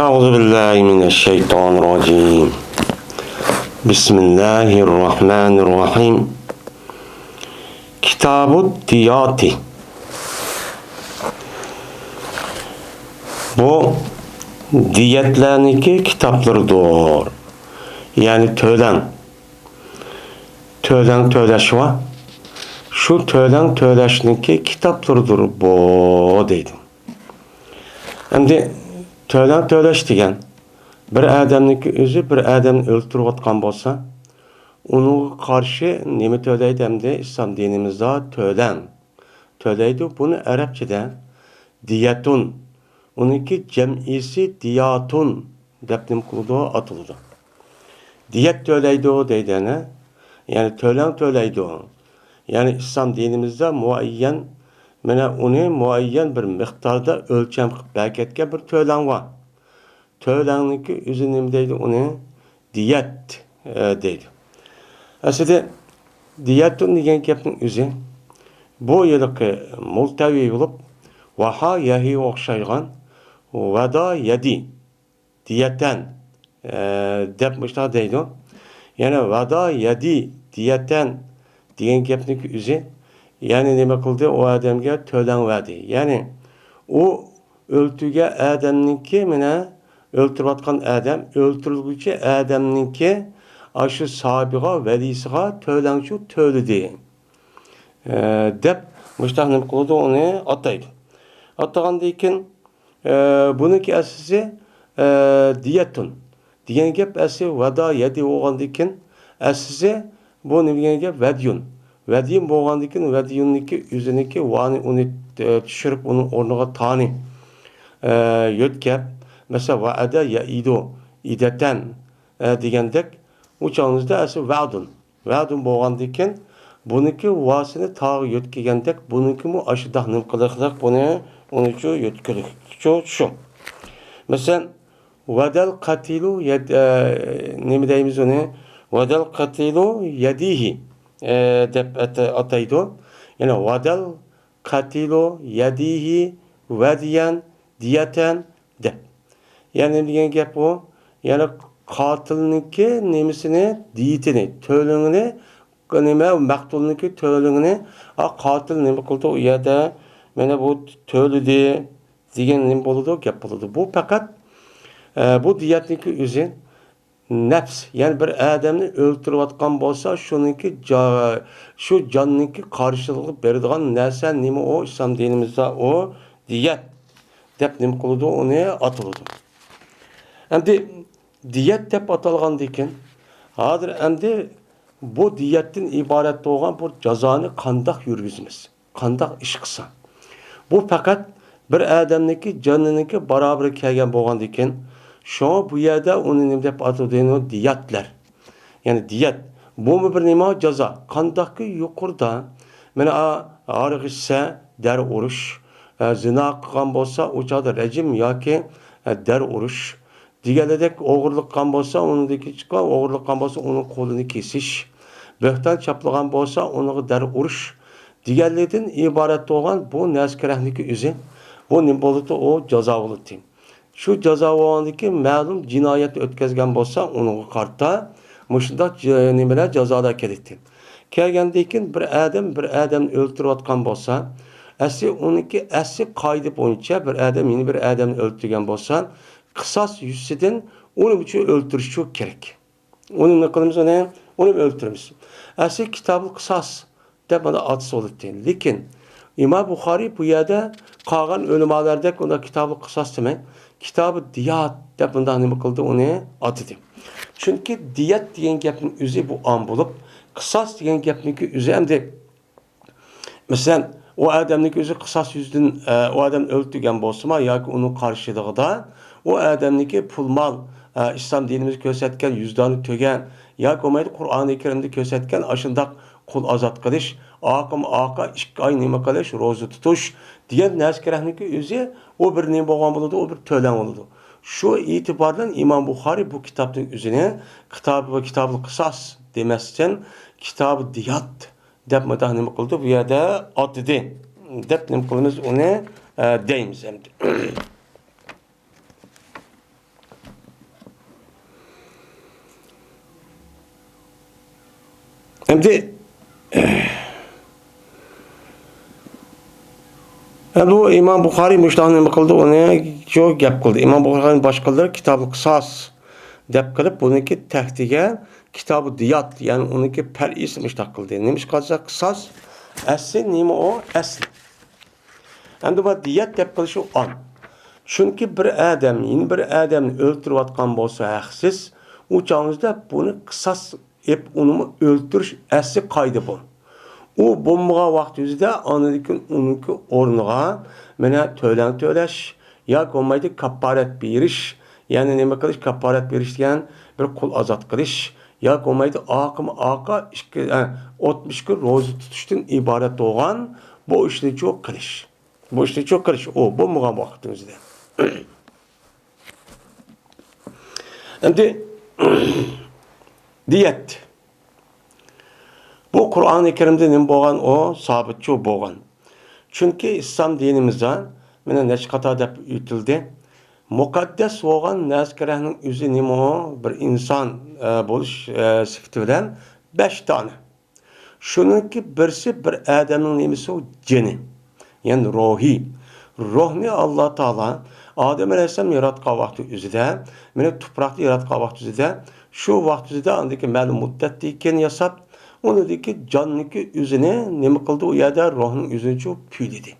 أعوذ بالله من الشيطان الرجيم. بسم الله الرحمن الرحيم. Kitab-ı Diyati. Bu diyetlerniki kitaplarıdır. Yani tölen söyleşi var. Şu tölen söyleşiniki kitaplarıdır bu deydim. Şimdi tölen söyleş degen bir adamniki özü bir adamni öldürüp atkan bolsa, onu karşı nemi töyleydi hem İslam dinimizde töyleydi. Bunu Arapçada diyetun, onunki cem'isi diyatun dep nim kıldı atıldı. Diyet töyleydi o deydene, yani töyleydi o. Yani İslam dinimizde muayyen, onu muayyen bir miktarda ölçem belketke bir töylen var. Töylenlik üzünümdeydi onu diyet deydi. Aslında diyetun degen gapning üzü bu yılki multavi olup vaha yahi okşaygan vada yedi diyetten depmişler deydi. Yani vada yedi diyetten degen gapning üzü yani nima kıldı o adamga töylen verdi. Yani o öltüge adamninki mine öldürüvatkan adam, öldürülgüçü adamninki aşı sahibiga, velisiga töylençu töyledi. Dep, müştahnim kıldı onu ataydı. Atagandan keyin bununki asisi diyetun. Diyen gep asisi vada yedi olgandan keyin asisi bu ne diyen gep vedyun. Vedyun bolgandan keyin vedyunniki üzüniki vani onu düşürüp onun ornuga tani yötkep. Mesela vaada yaidu ideten degandek uçağınızda asıl vaadun bolgandan keyin buniki vasını tağı yötkegandek buniki mu aşıda nim kılıqlıq bunu onu şu yötkülük şu. Mesela vadal qatilu ne deyimiz onu vadal qatilu yedihi dep ataydı. Yani vadal qatilu yedihi vadiyan diyeten dep. Yani diyen gap o. Yani katilniki nemisini diyetini, töylüğünü, maktulniki töylüğünü, katil nemi kıldı o yerde, mene bu töylüdü, diyen nemi boludu, gap boludu. Bu fakat bu diyetniki üzün nefs, yani bir adamni öldürüp atkan bolsa, şu canninki karşılığı berdiğan nerse nemi o, İslam dinimizde o diyet. Dep nemi kıldı, onu atıldı. Endi diyet dep atalgandan keyin hazır endi bu diyetten ibaret bolgan bu cazanı kandak yürgüzmüz. Kandak iş kısa. Bu fakat bir adamniki canınınki beraber kelgen bolgandan keyin şu bu yerde onu nima dep atıldığı diyetler. Yani diyet. Bu mu bir nima caza? Kandakı yukarıda. Mana ağrıgıssa der oruç. Zina kılgan bolsa uçada rejim yoki der oruç. Diğerledek oğurluk kan bolsa onundaki çıkan, oğurluk kan bolsa onun kolunu kesiş. Böhtan çaplagan bolsa onu der uruş. Diğerlerden ibaret olan bu neskerehniki üzü. Bu nim bolutu o caza bolutu. Şu caza olandaki ma'lum cinayet ötkazgan bolsa onun kartta muşunda nimeler cazada kelekti. Kelgendeyken bir adam öldürüp atkan bolsa, asli onunki asli kaydı boyunca bir adam yeni bir adamı öldürgen bolsa, kısas yüzseden onu için öldürüş çok gerek. Onun ne kılımız ne? Onu öldürürüz. Asli kitabı kısas de bana atısı olur değil. Lakin İmam Bukhari bu yerde kalan ölümalarda onda kitabı kısas demek. Kitabı diyat de bundan ne kıldı onu atıdı. Çünkü diyet diyen gapın üzü bu an bulup kısas diyen gapın üzü hem de mesela o adamın özü kısas yüzden o adam öldürgen bolsa ya ki onun karşılığında o adamniki pul mal İslam dinimiz kösetken yüzdanı tögen ya ki o Kur'an-ı Kerim'de kösetken aşındak kul azat kılış aka işk ay nima kılış rozu tutuş diyen neskerehniki özü o bir nima bolgan boludu o bir tölen oldu. Şu itibardan İmam Bukhari bu kitapın üzerine kitabı kısas demezsen kitabı diyat dep mıdah nima kıldı bu yerde atıdı. Dep nima kılımız onu deyimiz hem de. Endi bu İmam Buxoriy müştahni nima qildi? Uni shu gap qildi. İmam Buxoriyning boshqalari kitobi qisos deb qilib, buniki taxtiga kitobi diyat, ya'ni uniki far'isi mushtaq qildi. Nima ish qilsa qisos, asli nima o? Asli. Endi bu diyat deb qilishi on. Chunki bir odam, yeni bir odamni o'ltirayotgan bo'lsa haqsiz, u chog'ingizda buni qisos ep uni o'ltirish asli qoida bu. U bo'lmagan vaqt yuzida onalikin uniki o'rniga mana to'lash yoki bo'lmaydi kafforat berish, ya'ni nima qilish, kafforat berish degan bir qul ozod qilish yoki bo'lmaydi oqa 60 kun ro'za tutishdan iborat bo'lgan bu ishni cho'q qilish. Bu ishni cho'q qilish u bo'lmagan vaqtimizda. Endi diyat. Bu Qur'on-i Karimda nima bo'lgan, o sabitchi bo'lgan. Chunki islom dinimizda mana nashqata deb aytildi. Muqaddas bo'lgan narsalarning o'zi nima? Bir inson bo'lish sifati bilan 5 tane. Shuningki birsi bir odamning nimasi o jini. Ya'ni ruhi. Ruhni Alloh taolo Odam alayhisalom yaratgan vaqt o'zida, mana tuproqni yaratgan vaqt o'zida, shu vaqt o'zida andiki ma'lum muddatda ekan yasab, unidagi jonniki o'zini nima qildi? U yerda ruhning o'zini shu puyladi.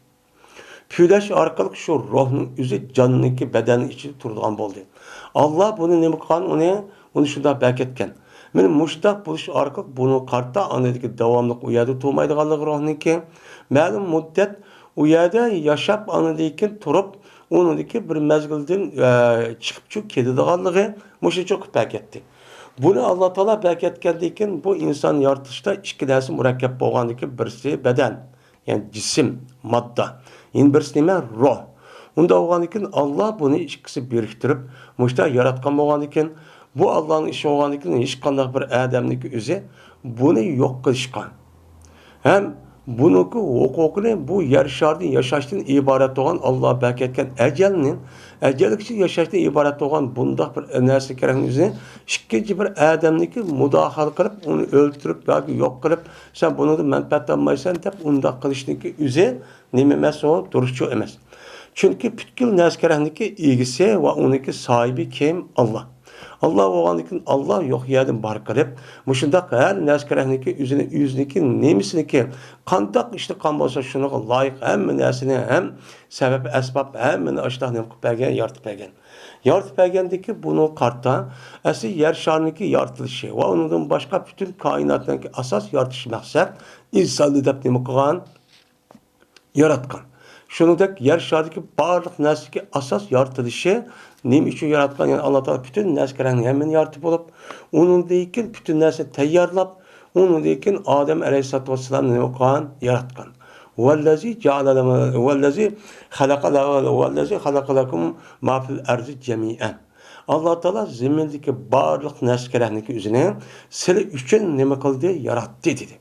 Puylash orqali shu ruhning o'zi jonniki badanning ichida turadigan bo'ldi. Alloh buni nima qilgan? Uni shunda beketgan. Mana mushtaq bo'lish orqali buni qarta anidagi davomli u yerda turmaydiganligi ruhniki ma'lum muddat u yerda yashab anidagi turib unidagi bir mezgildan chiqib chu ketadiganligi mushuchuk beketdi. Buni Alloh taolo beketgandan keyin bu inson yaratishda ikki narsa murakkab bo'lgandan keyin birisi badan, ya'ni jism, modda. Endi birisi nima? Ruh. Unda bo'lgandan keyin Alloh buni ikkisi biriktirib, mushta yaratgan bo'lgandan keyin bu Allohning ishi bo'lgandan keyin hech qanday bir odamniki o'zi buni yo'q qilishgan. Ham buniki huquqini bu yer sharida yashashdan iborat bo'lgan Alloh beketgan ajallikcha yashashdan iborat bo'lgan bundaq bir narsa kerakni o'zi ikkinchi bir odamniki mudohal qilib, uni o'ltirib yoki yo'q qilib, sen bundan manfaat olmaysan deb undaq qilishniki o'zi nima emas, o durustchi emas. Chunki butkul narsalarniki egisi va uniki sohibi kim? Alloh. Allah bo'lgandan Allah yo'q yerdan bar qilib, mushundaq har narsalarniki o'ziniki nemisniki qandoq ishni qilgan bo'lsa shuniga loyiq hamma narsani ham sabab asbab hammani ashtaq nima qilib bergan, yaratib bergan. Yaratib bergandiki buni qarta asli yer shariniki yaratilishi va undan boshqa butun koinotdagi asos yaratish maqsad insonni deb nima qilgan? Yaratgan. Shuningdek yer sharidagi barliq narsaga asos yaratilishi nima uchun yaratgan? Yani Alloh taolo bütün narsalarni hammani yaratib bo'lib, undan keyin bütün narsa tayyorlab, undan keyin Odam alayhisolatu vassalamni nima qilgan? Yaratgan. Vallazi xalaqa lakum ma fil ardi jami'an. Alloh taolo zamindagi barliq narsalarni o'zini sizlar uchun nima qildi? Yaratdi dedi.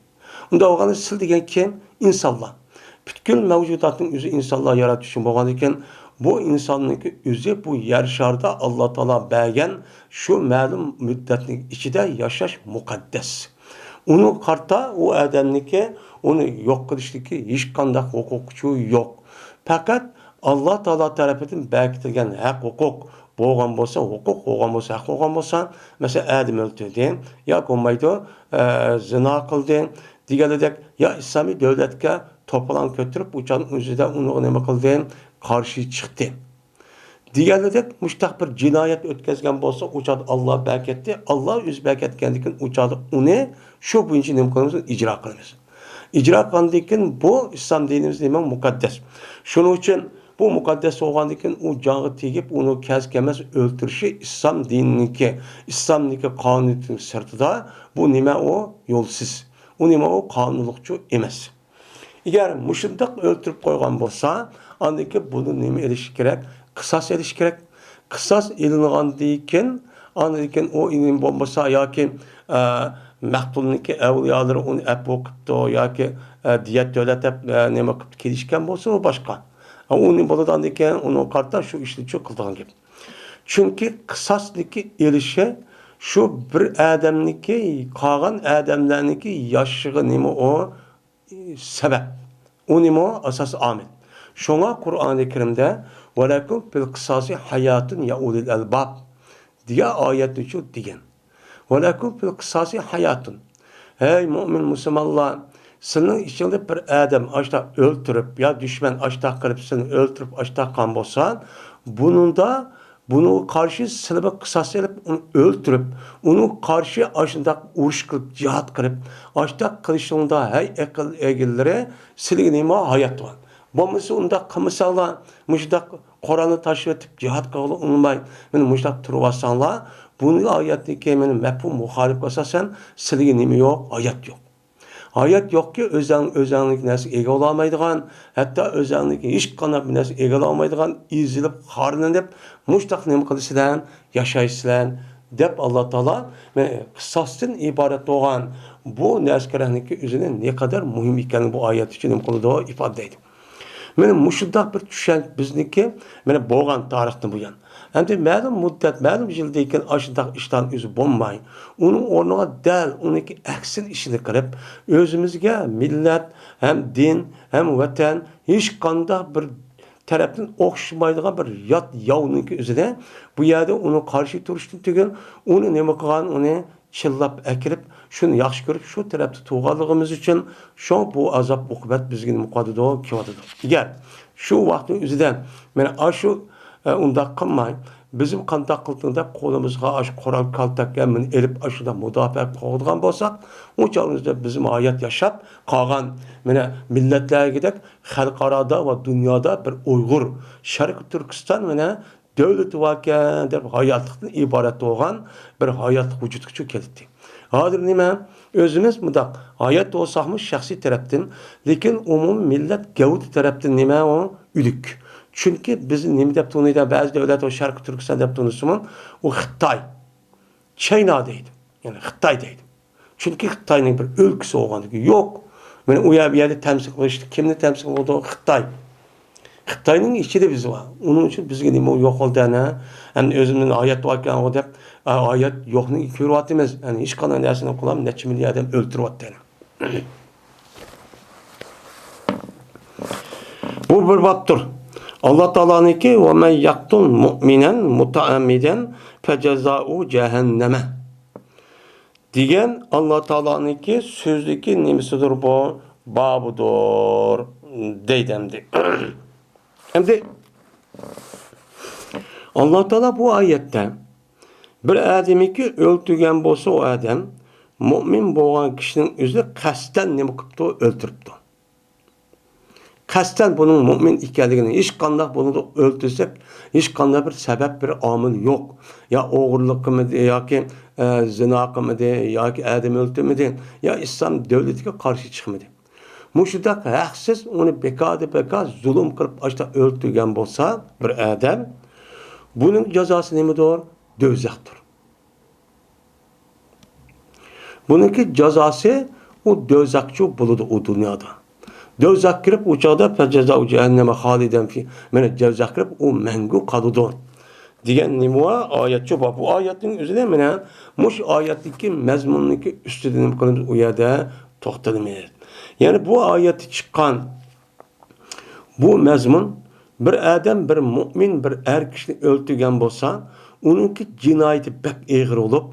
Unda o'g'ani sil degan kim? Insonlar. Bütün mevcudatın özü insanlar yaratışın bo'lgandan bu insonniki o'zi bu yer sharda Alloh taolo bergan shu ma'lum muddatning ichida yashash muqaddas. Uni qarta u odamniki uni yo'q qilishligi hech qanday huquqchi yo'q. Faqat Alloh taolo tarafidan berkitilgan haq huquq bo'lgan bo'lsa, haq bo'lgan bo'lsa, masalan adam o'ldirdi, yoki bo'lmaydi, zina qildi deganidek, ya islomiy davlatga to'polon ko'tirib, uçan o'zida uni nima qildi? Qarshi chiqdi. Deganidek, mushtaq bir jinoyat o'tkazgan bo'lsa, uçan Alloh beketdi. Alloh o'z beketgandan keyin uçan uni shu bo'yicha nima qilamiz? Ijro qilamiz. Ijro qilgandan keyin bu islom dinimiz nima? Muqaddas. Shuning uchun bu muqaddas bo'lgandan keyin u jonga tegib, uni kaskemas o'ltirishi islom diniki, islomniki qonunining sirtida bu nima o? Yo'lsiz. U nima o? Qonunliqchi emas. Eğer mushundaq o'ltirib qo'ygan bo'lsa, andiki buni nima elish kerak? Qisos elish kerak. Qisos elingandan keyin, andiki o inim bo'lmasa yoki maqtulniki avliyolari uni ap o'qibdi yoki diyat to'latib nima qilib kelishgan bo'lsa, u boshqa. Uni bo'ladigan ekan, uni qarta shu ishni qildigan gap. Chunki qisosniki elishi Şu bir adamniki, qolgan adamlarniki yoshlig'i nima o sabab. U nima o asos omil. Shunga Qur'oni Karimda valakum fil qisasi hayatun ya ulil albab degan oyatni shu degan. Valakum fil qisasi hayatun. Ey mu'min musulmonlar, sening ichingda bir odam ashta o'ltirib, yo dushman ashta qilib seni o'ltirib ashta qilgan bo'lsa, buningda buni qarshi silbi qisas elib uni o'ltirib, uni qarshi ashunda urush qilib, jihad qilib, ashta qilishingda hay aql egillari sizga nima hayot bor. Bo'lmasa unda qilmasanglar, mushdaq Qur'onni tashlab etib jihad qilib unmay, meni mushdaq turib olsanglar, buni oyatniki meni mafhum muxolif asosan sizga nima yo'q, hayot yo'q. Hayat yo'qki, o'zinglik narsa ega olmaydigan, hatto o'zinglik hech qanday bir narsa ega olmaydigan, ezilib, xorlanib, mushtaq nima qilishdan, yashaysizlar deb Alloh taolo qissosdan iborat bo'lgan bu narsalarniki o'zini ne qadar muhim ekanini bu oyat uchun nima qildi ifodalaydi. Mana mushundaq bir tushunch bizniki mana bo'lgan tarixdan bu yan. Endi ma'lum muddat, ma'lum yildan keyin ashundaq ishdan o'zi bo'lmay, uning o'rniga dal uniki aksin ishini qilib, o'zimizga millat, ham din, ham vatan hech qanday bir tarafdan o'xshamaydigan bir yot yovniki o'zida bu yerda uni qarshi turishdan tugul, uni nima qilgan, uni chillab akirib, shuni yaxshi ko'rib, shu tarafda tug'anligimiz uchun shu bu azob uqubat bizga nima qiladi, kelyapti. Agar shu vaqtning o'zida mana shu undaq qilmay, bizim qanday qildingda qo'limizga Qur'on kaltakkamini elib ashunda mudofaa qiladigan bo'lsak, o'chog'imizda bizim hayot yashab qolgan mana millatlargidek xalqaroda va dunyoda bir Uyg'ur, Sharqiy Turkiston mana davlati vakan deb hayotlikdan iborat bo'lgan bir hayot vujudga keldi. Hozir nima? O'zimiz mudaq hayot bo'lsaqmi shaxsiy tarafdan, lekin umumiy millat gavdi tarafdan nima o üdük. Çünkü biz nima deb tunuyda ba'zi davlat va Sharqiy Turkiston deb tunusimiz, u Xitoy, China deydi. Yani Xitoy deydi. Çünkü Xitoyning bir o'lkasi bo'lganligi yo'q. Mana u yerda tamsil qilishdi. Kimni tamsil qildi? Xitoy. Xitoyning ichida biz bor. Uning uchun bizga nima yo'q qoldana, ham o'zimning hayot vakan deb hayot yo'qni ko'ryapmiz. Yani hech qanday narsani qilam, necha million odam o'ltiryapti. Bu bir baptur. Allah Teala'nınki ve men yaktul mu'minen mutaamiden feceza'u cehenneme diyen Allah Teala'nınki sözdeki nimisidir bu babudur deydemdi. Hem de Allah Teala bu ayette bir adamiki öldürgen bolsa o adam mümin boğan kişinin özü kasten nima qilibdi, o'ltiribdi. Kasten bunun mümin ekanligini hech qanday buni o'ltirsek, hech qanday bir sabab, bir omil yo'q. Ya o'g'irlik qilmadi yoki zino qilmadi yoki adam o'ltirmadi, ya islom davlatiga qarshi chiqmadi. Mushudaq haqsiz uni bekor zulm qilib ashta o'ltirgan bo'lsa bir adam, buning jazosi nimadir? Do'zaxdir. Buningki jazosi u do'zaxchi bo'ladi u dunyoda. Do'zax kirib o'choqda fajazau jahannama xolidan fi. Mana do'zax kirib u mangu qoladi. Degan nima oyatchi bor. Bu oyatning o'zida mana mush oyatdagi mazmunniki ustida nima qilamiz u yerda to'xtalamiz. Ya'ni bu oyatda chiqqan bu mazmun bir odam, bir mu'min, bir er kishini o'ltirgan bo'lsa, uningki jinoyati bak og'ir bo'lib,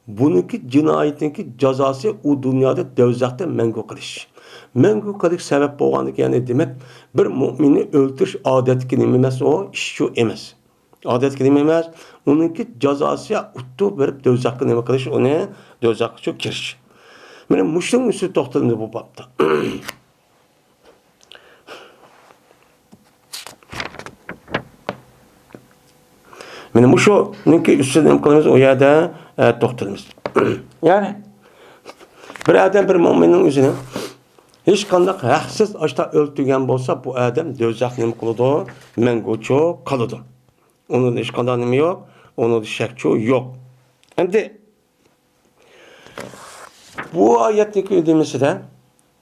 buningki jinoyatning jazosi u dunyoda do'zaxda mangu qilish. Mangu qilish sabab bo'lganligi, ya'ni demak, bir mu'minni o'ldirish odatga nima emas, o ish shu emas. Odatga nima emas, uningki jazosi utib berib do'zaxga nima qilish, uni do'zaxga kirish. Mana mushung ustida to'xtaldi bu bobda. Mana mushuninki ustida nima qilamiz, o yerda to'xtalamiz. Ya'ni bir odam, bir mu'minning o'zini hech qanday haqsiz ashta o'ltirgan bo'lsa, bu odam do'zax nima qiladi? Mangucho qoladi. Onun hech qanday nima yo'q, onun shakchi yo'q. Endi bu oyatning o'zimisida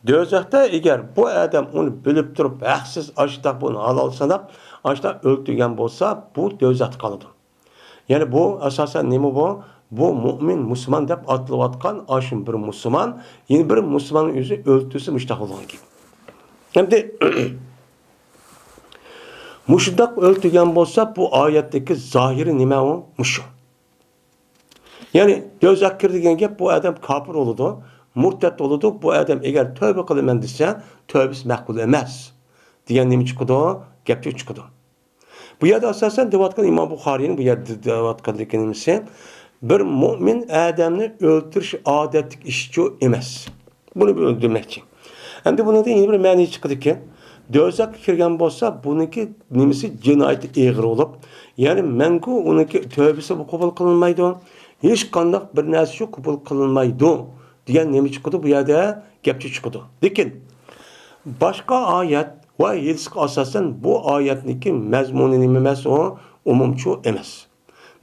do'zaxda agar bu odam uni bilib turib haqsiz ashta buni halol sanab ashta o'ltirgan bo'lsa, bu do'zax qoladi. Yani bu asasen nima bu? bu mümin, Müslüman dep atılıvatkan aşın bir Müslüman, yeni bir Müslümanın yüzü öltüsü müştak olan gibi. Hem de muşundak öltügen bolsa bu ayetteki zahiri nime o? Muşu. Yani göz akkir degen gep bu adam kafir oludu, murtet oludu. Bu adam eğer tövbe kılmen dese tövbesi makbul emas. Diyen nimi çıkıdı? Gepçe çıkıdı. Bu yerde asasen devatkan İmam Bukhari'nin bu yerde devatkan dekenimisi bir mümin adamını öldürüş adetlik işçi emas. Bunu bir öldürmek için. Hem de buna da yeni bir mani çıkıdı ki dözak kirgen bolsa bununki nimisi cinayeti eğir olup yani mengu onunki tövbesi bu kabul kılınmaydı. Hiç kandak bir nasi kabul kılınmaydı. Diyen nemi çıkıdı bu yerde gepçe çıkıdı. Lekin başka ayet ve yedisik asasen bu ayetniki mezmunu nimemesi o umumçu emas.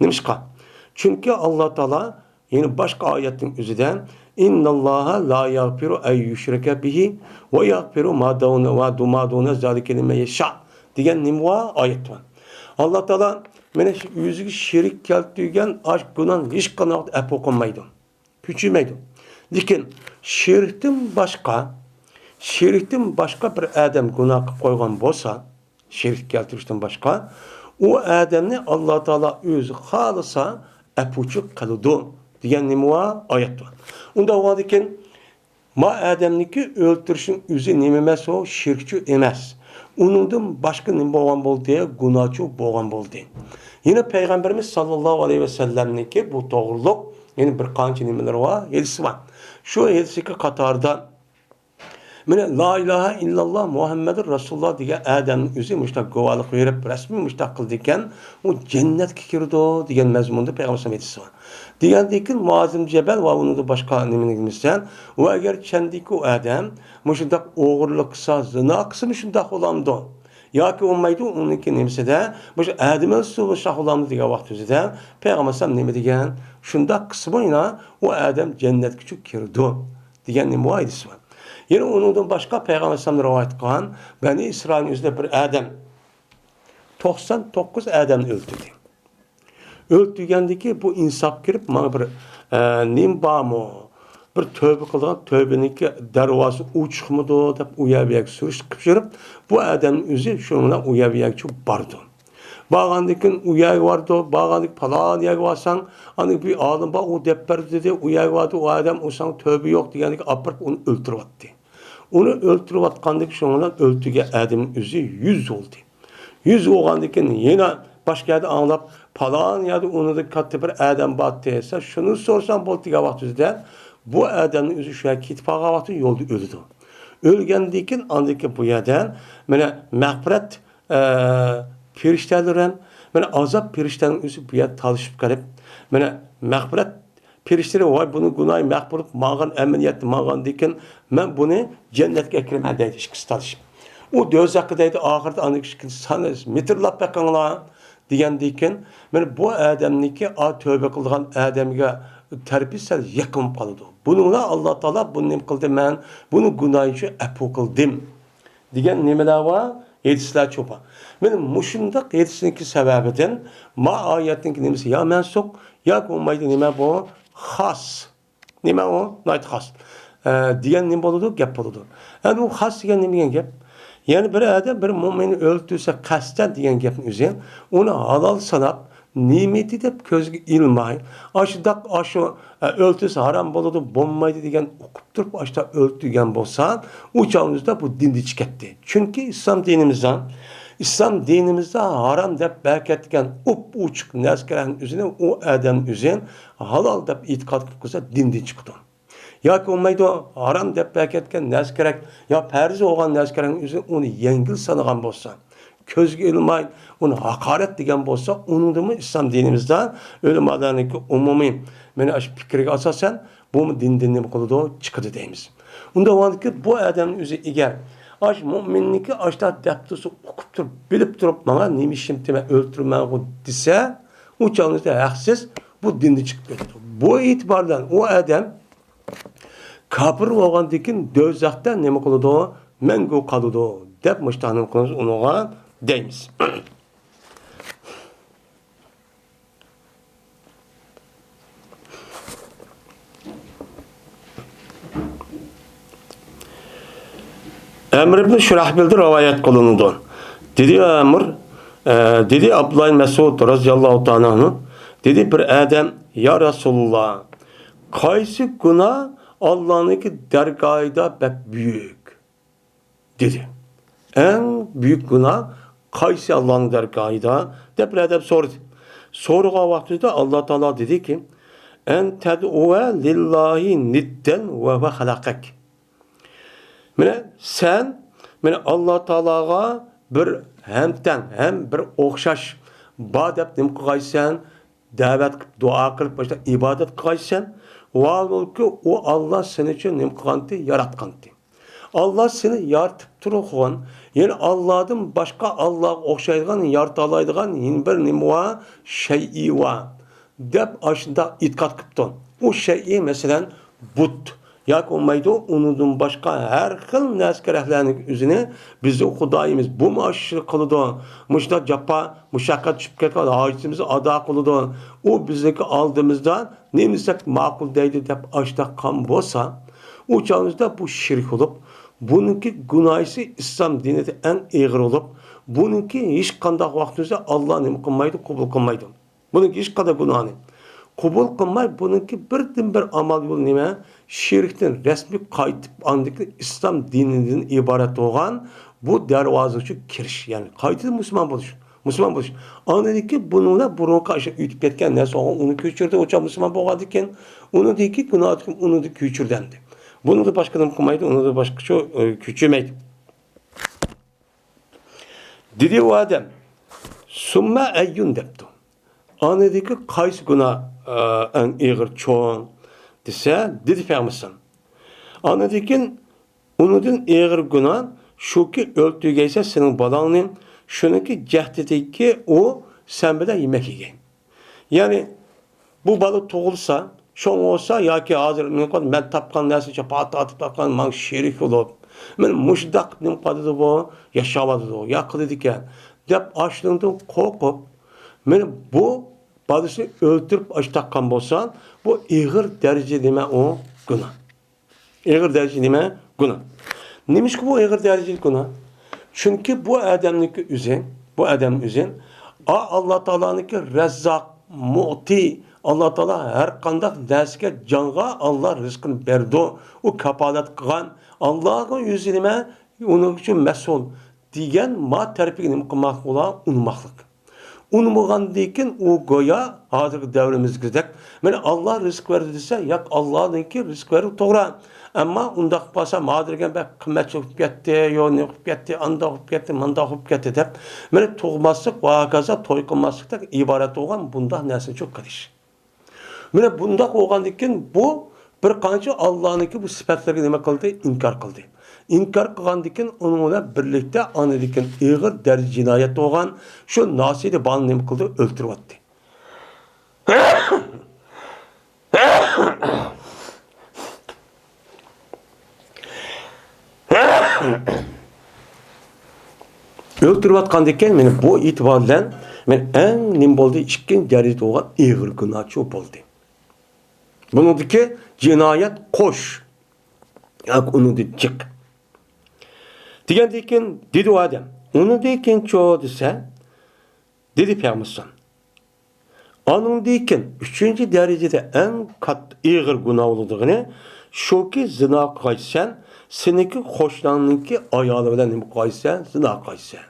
Nimişka? Çünkü Allah Teala yine başka ayetin üzerinden İnnallaha la yaghfiru en yushraka bihi ve yaghfiru ma duna zalike limen yasha diyen nimva ayet var. Allah Teala mene yüzü şirk keltügen aşk gunan hiç kanat epokonmaydı. Küçülmeydi. Lakin şirkten başka bir adam günah koygan bolsa, şirk keltirişten başka, o adamni Allah Teala özü halısa epuçuk kılıdı diyen nimva ayet var. Onda var iken ma adamniki öldürüşün üzü nimemesi o şirkçü emez. Onundan başka nim boğan bol diye günahçı boğan bol diye. Yine Peygamberimiz sallallahu aleyhi ve sellem'niki bu doğruluk yani bir kançı nimeler var, yedisi var. Şu yedisi katarda mene la ilahe illallah Muhammedur Resulullah diye Adem'in üzü müştak govalık verip resmi müştak kıldıyken o cennet kirdi diyen mezmunda Peygamber medisi var. Diyen dikin Muazim Cebel ve onun da başka nimine girmişsen o eğer kendiki o Adem müştak oğurluksa zina kısı müştak olamdı. Ya ki olmaydı onunki nimse de Adem'in su şah olamdı diye vakti üzere Peygamber nime diyen şunda kısmıyla o Adem cennet küçük kirdi diyen nime var. Yine onundan başka Peygamber Efendimiz rivayet kılan Beni İsrail'in yüzünde bir Adem 99 Adem öldürdü. Öldürgendeki bu insaf girip bana bir nimbamı bir tövbe kılgan tövbeniki dervası uçmadı da uyabiyak sürüşüp жүрüp bu Adem'in yüzü şununla uyabiyak çok bardı. Bağandıkın uyay vardı, bağandık falan yag varsan, hani bir ağlım bak o depper dedi, uyay vardı, o Adem o sana tövbe yok diyendik apırıp onu öldürüp attı. Onu öldürüp atkandık şununla öldüge Adem'in yüzü 100 oldu. 100 oğandıkın yine başka yerde anlap falan yerde onu da kattı bir Adem battıysa şunu sorsan boltiga vaktüzde bu Adem'in yüzü şu an kitpağa vaktü yolda öldü. Ölgendikin andaki bu yerden mağfiret periştelerin, azap periştelerin yüzü bu yer talışıp garip. Mağfiret periştere var bunu günahı mağfiret mağan emniyet mağan dikin ben bunu cennetke ekrem deydi işkisi talışıp. O döz hakkıdaydı ahirde anlık işkisi sanırız mitirlap bekanlar diyen dikin bu Adem'niki tövbe kıldıgan Adem'e terbiyesel yakın kalıdı. Bununla Allah Teala bunu ne kıldı ben bunu günahıcı epu kıldım. Diyen nemeler var? Yedisler çopa. Benim muşundak yedisinki sebebiden ma ayetinki nemesi ya mensuk ya olmaydı neme bu has. Neme o? Nayt has. Diyen neme oludu? Gep oludu. Yani o has diyen neme gep? Yani bir adam bir mümini öldürse kasten diyen gepin üzerine onu halal sanap nimeti de közgü ilmay. Aşı öldürse haram boludu, bombaydı diyen okup durup aşta öldürgen bolsa uçağımızda bu dindi çıketti. Çünkü İslam dinimizde haram dep berketken uçuk nezkeren üzerine o adam üzerine halal dep itikat kılsa dindi çıktı. Ya ki olmaydı haram dep berketken nezkerek ya perzi olan nezkeren üzerine onu yengil sanıgan bolsa közgü ilmay, onu hakaret diyen bolsa, onun da mı İslam dinimizde öyle madaneki umumi fikirge asasen bu mu dinimi kılıdı çıkıdı deyimiz. Onda var ki bu adamın üzü iger. Müminlik aşta deptusu okup durup, bilip durup bana nimişim time öldürmeye dese o çağınızda haksız bu dindi çıkıp verir. Bu itibardan o adam kafir olan dikin dözakta nemi kılıdı mengu kalıdı dep müştahanım kılınız onuğa deyimiz. Emr ibn Şurahbil'de rivayet kılındı. Dedi Emr, dedi Abdullah Mesud radıyallahu ta'ala anhu, dedi bir adam ya Resulullah, kaysi günah Allah'ınki dergahida pek büyük dedi. En büyük günah kaysi Allah'ın dergahida de bir adam sordu. Soruğa vaktinde Allah Teala dedi ki en ted'uve lillahi nidden ve halakak. Sen Allah Teala'ga bir hem bir okşaş ibadet nim kılıysan, davet dua kılıp başta ibadet kılıysan, o Allah seni için nim kılantı yaratkandı. Allah seni yaratıp durğun, yani Allah'dan başka Allah okşaydıgan, yaratalaydıgan bir nimva şey'i var. Dep aşında itkat kıptın. O şey'i mesela but. Yak olmaydı onundan başka her xil neskerehlerinin üzerine bizi Hudayimiz bu mu aşırı kılıdı, muşda capa, muşakkat çıkıp ketken hacimizi ada kılıdı. O bizdeki aldığımızda neymisek makul deydi dep aşta kan bolsa, o çağımızda bu şirk olup, bununki günahısı İslam dininde en ağır olup, bununki hiç kandak vaktimizde Allah ne kılmaydı, kabul kılmaydı. Bununki hiç kadar günahını. Kabul kılmay, bununki birden bir amal yolu nime? Şirkten resmi kayıtıp andaki İslam dininden ibaret olan bu dervazıcı kiriş. Yani kayıtıp Müslüman buluş. Müslüman buluş. Anladı ki bununla burun karşı ütüp etken ne sonra onu küçürdü. Oça Müslüman boğadıkken onu dedi ki günah onu da küçürdendi. Bunu da başkadan kılmaydı, onu da başka şu küçülmeydi. Dedi o adam summa eyyun deptu. Anladı ki kaysı günah en ağır çoğun dese dedi Peygamber. Anladı ki onundan ağır günah şu ki öldüğüyse senin balanın şunu ki cehdedi ki o sen bile yemek yiyeyim. Yani bu balık toğulsa şon olsa ya ki hazır ben tapkan nesi çapata atıp tapkan man şerik olup men muşdak nim kadıdı bu yaşamadı o yakıldı ki dep açlığından korkup men bu balığı öldürüp aç takkan bolsan bu ağır derece deme o günah. Ağır derece deme günah. Neymiş ki bu ağır derece günah? Çünkü bu adamlık üzerine Allah Teala'nınki Rezzak, Mu'ti, Allah Teala her kandak nesike canga Allah rızkını berdi. O kapalat kılan Allah'ın yüzüne onun için mesul diyen ma terpikini kılmak olan unmaklık. Unmuğan deyken o goya hazır devrimizdeki Allah rızk verdi dese yak Allah'ınki rızk verir doğru. Ama undaq basa madırgen be kıymet çıkıp gitti, yo ne çıkıp gitti, anda çıkıp gitti, manda çıkıp gitti dep. Mene toğmaslık, vakaza, toy kılmaslıkta ibaret olan bundaq nesin çok karış. Mene bundaq olan deyken bu bir kanca Allah'ınki bu sıfatlarını nime kıldı, inkar kıldı. İnkar kılan deyken onunla birlikte anı deyken ağır derece cinayet olan şu nasidi bağını nime kıldı, öldürüp attı. Öldürüp atkandıkken bu itibarla en nim boldu işkin derecede olan ağır günahçı oldu. Bunundaki cinayet koş. Yak onu da çık. Diyen deyken dedi o adam. Onu deyken çoğu dese dedi Peygamber. Onun deyken 3. derecede en ağır günah olduğunu şu ki zina kaysan seninki hoşlanınki ayalı bilen nima kaysan zina kaysan.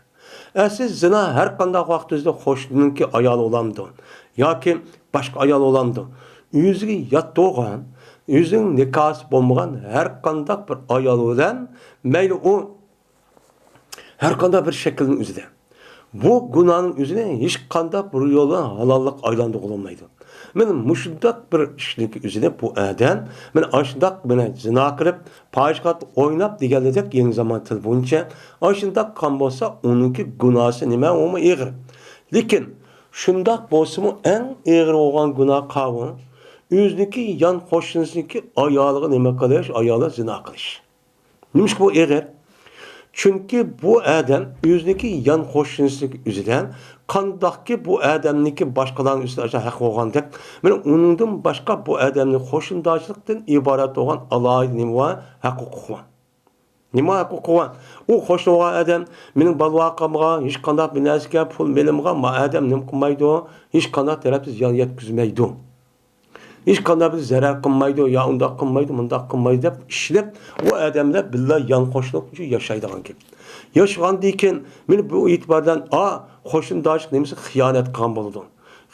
Siz zina her kandak vaktinizde hoşlanınki ayalı olamdı. Ya ki başka ayalı olamdı. Yüzüge yat doğan, yüzün nikahı bulmayan her kandak bir ayalı bilen meyli o her kandak bir şeklin üzerinde. Bu günahın üzerine hiç kandak bir yoldan halallık aylandı olmaydı. Men muşundak bir işlik üzerine bu adam men aşındak men zina kırıp payışkat oynap digeledek yeni zaman tıl boyunca aşındak kan bolsa onunki günahı nime o mu ağır. Lekin şundak bolsa mı en ağır olan günah kavı yüzdeki yan hoşlanısındaki ayalığı nime kılış ayalı zina kılış. Neymiş bu ağır? Çünkü bu adam yüzdeki yan hoşlanısındaki üzerinden kandaki bu adamniki başkalarının üstüne aşağı hak olgandek, onundan başka bu adamın hoşundacılıktan ibaret olan Allah'ın nimva hak hukuk var. Nima qilgan? U xo'shlogan odam mening balvoqimga hech qanday bir narsaga pul melimga ma odam nim qilmaydi, hech qanday tarafsiz ziyon yetkazmaydi. Hech qanday bir zarar qilmaydi, yo undoq qilmaydi, bundoq qilmaydi deb ishlab, u odamlar billa yon qo'shliq uchun yashaydigan gap. Yaşagandan keyin men bu e'tibordan qo'shindoshlik nimasi xiyonat qilgan bo'ladi.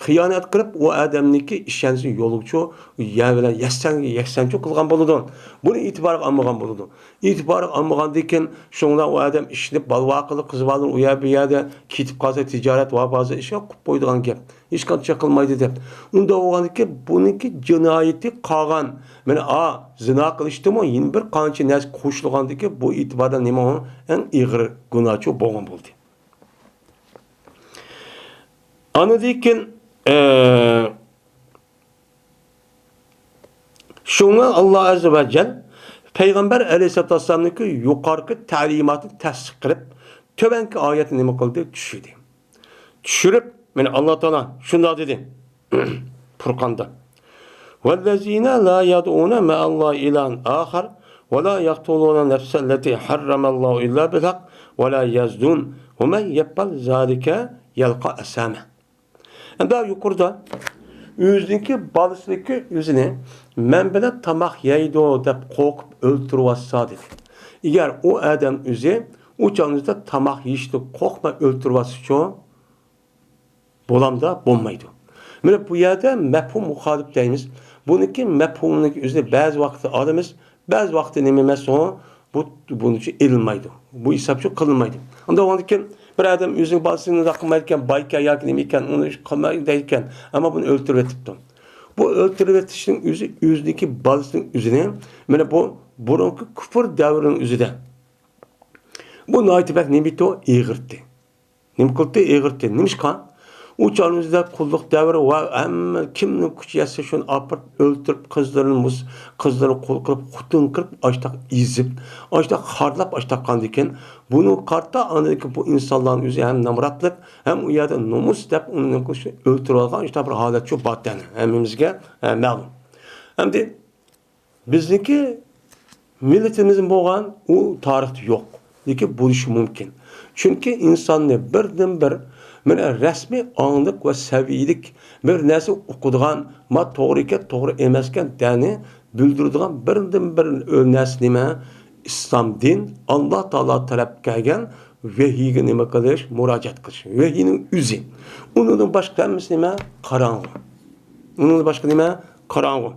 Xiyonat qilib u odamniki ishonchni yo'luvchi ya bilan yaksanchi qilgan bo'ladi. Buni e'tibor olmagan bo'ladi. E'tibor olmagandan keyin shunga u odam ishlab balvoqili qizlarni u yerda ketib qolsa tijorat va ba'zi ishga qilib qo'ydigan gap. Hech qancha qilmaydi deb. Unda o'g'aniki buniki jinoyati qolgan. Mana zina qilishdimi, yana bir qancha narsa qo'shilgandiki bu e'tibordan nima eng ig'ir gunohchi bo'lgan bo'ldi. Anadan şuna Allah Azze ve Celle Peygamber Aleyhisselatü Vesselam'nınki yukarıki talimatı tasdik qilib, töbenki ayetini nima qildi? Tushirdi. Tushirib, mana Allah Teala shunda dedi. Furqonda. وَالَّذِينَ لَا يَدْعُونَ مَعَ اللَّهِ إِلَٰهًا آخَرَ وَلَا يَقْتُلُونَ النَّفْسَ الَّتِي حَرَّمَ اللَّهُ إِلَّا بِالْحَقِّ وَلَا يَزْنُونَ وَمَنْ يَفْعَلْ ذَٰلِكَ يَلْقَ أَثَامًا. Daha yukarıda yüzdeki balısındaki yüzüne men bilen tamak yeydi dep korkup öldürüvassa dedi. Eğer o adam yüzü o canınızda tamak yiyişti korkma öldürüvası çoğu bolamda bulmaydı. Böyle bu yerde mefhum muhalif deyimiz. Bununki mefhumunun yüzüne bazı vakti adamız bazı vakti nememesi o bunun için edilmeydi. Bu hesapçı kılınmaydı. Onda o andıkken bir adam özünün balısını da kılmayırken, bayken, yakınıyken, onu kılmayırken ama bunu öldürüp etipti. Bu öldürüp etişinin yüzündeki balısının yüzüne, yani bu burunki küfür devrinin yüzüne. Bu naitibek ne bitti o? İğirtti. Ne kıldı? İğirtti. Neymiş kan? O çağımızda kulluk devri var ama kimnin küçü yasa şunu apırt öldürüp kızlarını kol kırıp kutun kırıp açtak izip açtak harlap açtak kandiken bunu kartta anladık bu insanların yüzü hem namratlık hem uyarda nomus deyip onun kuşu öldürüyorlar işte bir halet çok battene hemimizge malum. Hem de bizdeki milletimizin boğan o tarihte yok. Deki buluşu mümkün. Çünkü insanı birden bir resmi anlık ve seviyelik bir narsa okuduğun ma to'g'ri emasken deni bildirdiğin bir narsa nima İslam din Allah Taala talep qilgan vahiyga nima qilish murojaat qilish vahiyning o'zi undan boshqa hammasi nima qorong'u undan boshqa nima qorong'u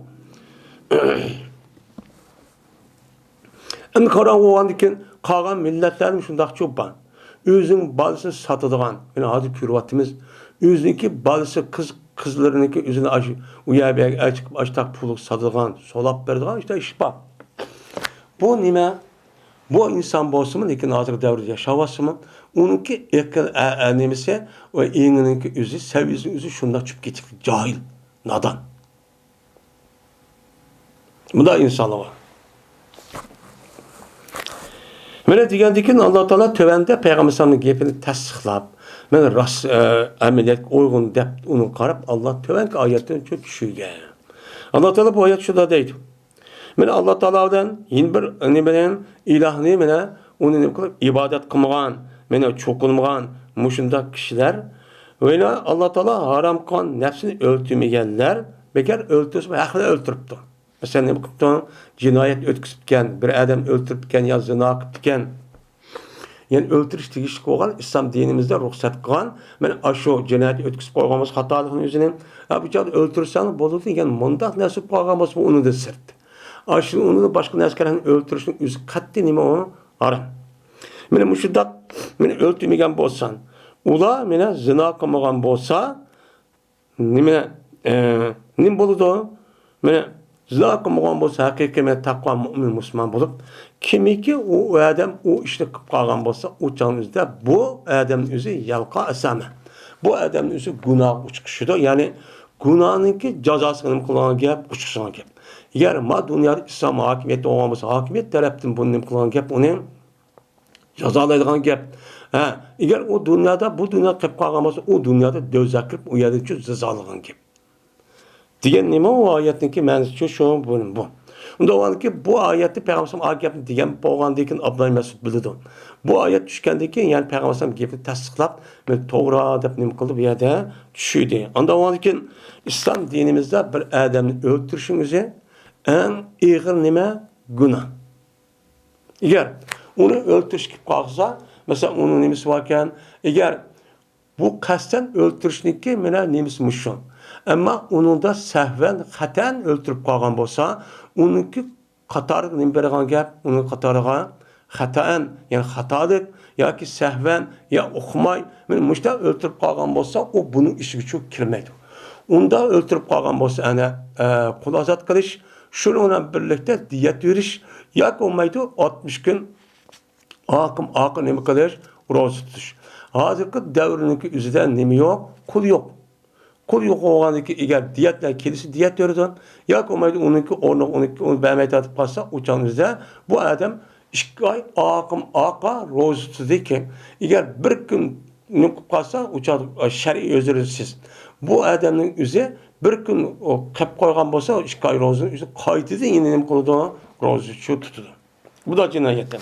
endi qorong'u bo'lgandan keyin qolgan millatlarning shundoq cho'p bor özünün balısını satıdığan, yani hadi kürvatimiz, özününki balısı kızlarınınki özünü uyabaya açıp açtak puluk satıdığan, solap verdiğan işte iş var. Bu nime? Bu insan bolsun mu, lekin hazır devrede yaşavası mı? Onunki nemesi ve eğininki özü, seviyesinin özü şundan çıp geçik, cahil, nadan. Bu da insanlar var. Mana degandikin Allah Taala tövende Peygamber sallallahu gepini tasdiqlab, mana ras ameliyat uyg'un deb uni qarab Allah tövenki oyatni tushirgan. Allah Taala bu oyat shunda deydi. Mana Allah Taoladan yin bir nima bilan ilohni mana uni nima qilib ibodat qilmagan, mana cho'qilmagan mushunda kishilar va Allah Taala harom qilgan nafsini o'ltirmaganlar, bekar o'ltirsa haqida o'ltiribdi. Mesela ne bu cinayet ötküsüpken, bir adam öldürüpken ya zina kıpken, yani öldürüş tegişli koygan İslam dinimizde ruhsat kılan, ben şu cinayet ötküsüp koygamız hatalıkın yüzüne, bu çağda öldürürsen bozuldu, yani mundak nasip koygamız bu onu da sırt. Aşı onu da başka nasiplerin öldürüşün yüzü kattı nime onu aram. Mene müşiddat, mene öldürmegen bolsan, ula mene zina kılmagan bolsa, nime boludu o? Mene zina kılmagan bolsa hakiki mene takva mümin Müslüman bolup, kimiki o adam o işte kılgan bolsa, o çağımızda bu adamın yüzü yalqa asame. Bu adamın yüzü günah uçkuşudur. Yani günahınki cazasını kılgan gep, uçkuşuna gep. Eğer ma dünyada İslam hakimiyeti olmamız, hakimiyet tarafından bunu kılgan gep, onu jazalaydigan gep. Eğer o dünyada, bu dünyada kılып kalgan bolsa, o dünyada dözak kılып, o yerden için cezalıgan gep. Diyen nima o ayetninki ma'nosi şu bu. Unda oğanki bu ayeti Peygamber agapni degan bo'lgandan keyin Abdullah Mas'ud bildi. Bu ayet tushgandan keyin yani Peygamber gapni tasdiqlab, men to'g'ri deb nima qildi bu yerda tushidi. Unda oğandan keyin islom dinimizda bir odamni o'ltirishning o'zi eng og'ir nima? Gunoh. Agar uni o'ltirish kelib qolsa, masalan, uni nimasi bor ekan, agar bu qasddan o'ltirishniki mana nimasi mushun. Ammo uningda sahvan, xatan o'ltirib qolgan bo'lsa, uniki qatori nima bergan gap, uning qatoriga xatan, ya'ni xatolik yoki sahvan ya o'qimay, mana mushta o'ltirib qolgan bo'lsa, u buning ishiga cho'k kirmaydi. Unda o'ltirib qolgan bo'lsa, ana qul ozod qilish, shuni bilan birlikda diyat berish yoki bo'lmaydi 60 kun aqim nima qilish, ro'za tutish. Hozirgi davriniki o'zida nima yo'q, qul yo'q. Qul yo'q bo'lganiki, agar diyatlar kelsa diyat beradi, yoki bo'lmaydi uniki o'rni uni bermay tatib qolsa, o'chanizda bu odam 2 oy aqa ro'za tutadiki, agar bir kun nima qilib qolsa, o'chan shar'iy o'zirsiz. Bu odamning o'zi bir kun qilib qo'ygan bo'lsa, 2 oy ro'za qaytida yana nima qiladi? Ro'za shu tutadi. Bu da jinoyat.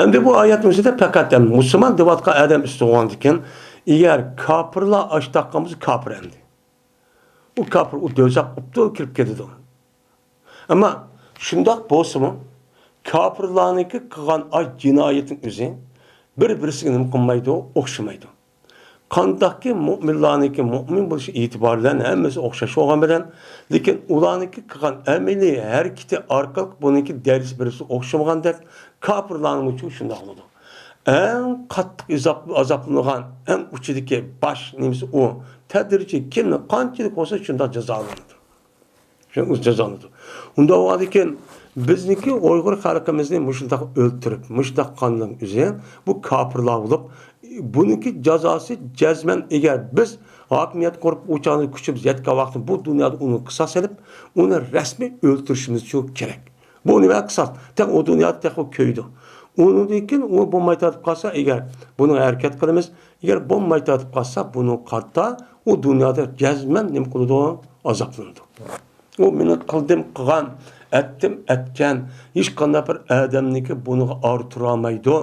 Endi bu oyatimizda faqat musulmon devatqa adam istiğoğan ekan, agar kofirlar ash taqqanmiz kofir endi. U kofir u do'zax ubdi kirib ketadi. Ammo shundoq bo'lsa-mu, kofirlarniki qilgan ash jinoyating o'zi bir-birisiga nima qilmaydi, o'xshamaydi. Qandaqki mu'minlarniki mu'min bo'lish e'tiborlan hammasi o'xshash bo'lgan bilan, lekin ularniki qilgan amaliy harakati orqali buniki dars birisi o'xshamagandek, kofirlarning uchun shunday bo'ladi. Eng qattiq azoblangan, eng uchidagi bosh nimasi u tadrijiy kimni qanchalik bo'lsa shunday jazolanadi. Shunday jazolanadi. Unda o'adikin bizniki Uyg'ur xalqimizni mushundaq o'ltirib, mushundaq qonning o'zi bu kofirlar bo'lib, buniki jazosi jazman agar biz hokimiyat qurib o'chani kuchimiz yetgan vaqtda bu dunyoda uni qisas olib, uni rasmiy o'ltirishimiz çok kerak. Bu nima qisas? Tek o dunyoda tek o köydi. Undan u bo'lmay tatib qolsa, agar buni harakat qilamiz, agar bo'lmay tatib qolsa, buni qarta u dunyoda jazman nima qiladi? Azoblanadi. O meni qildim qilgan, etgan hech qanday bir odamniki buni orttira olmaydi.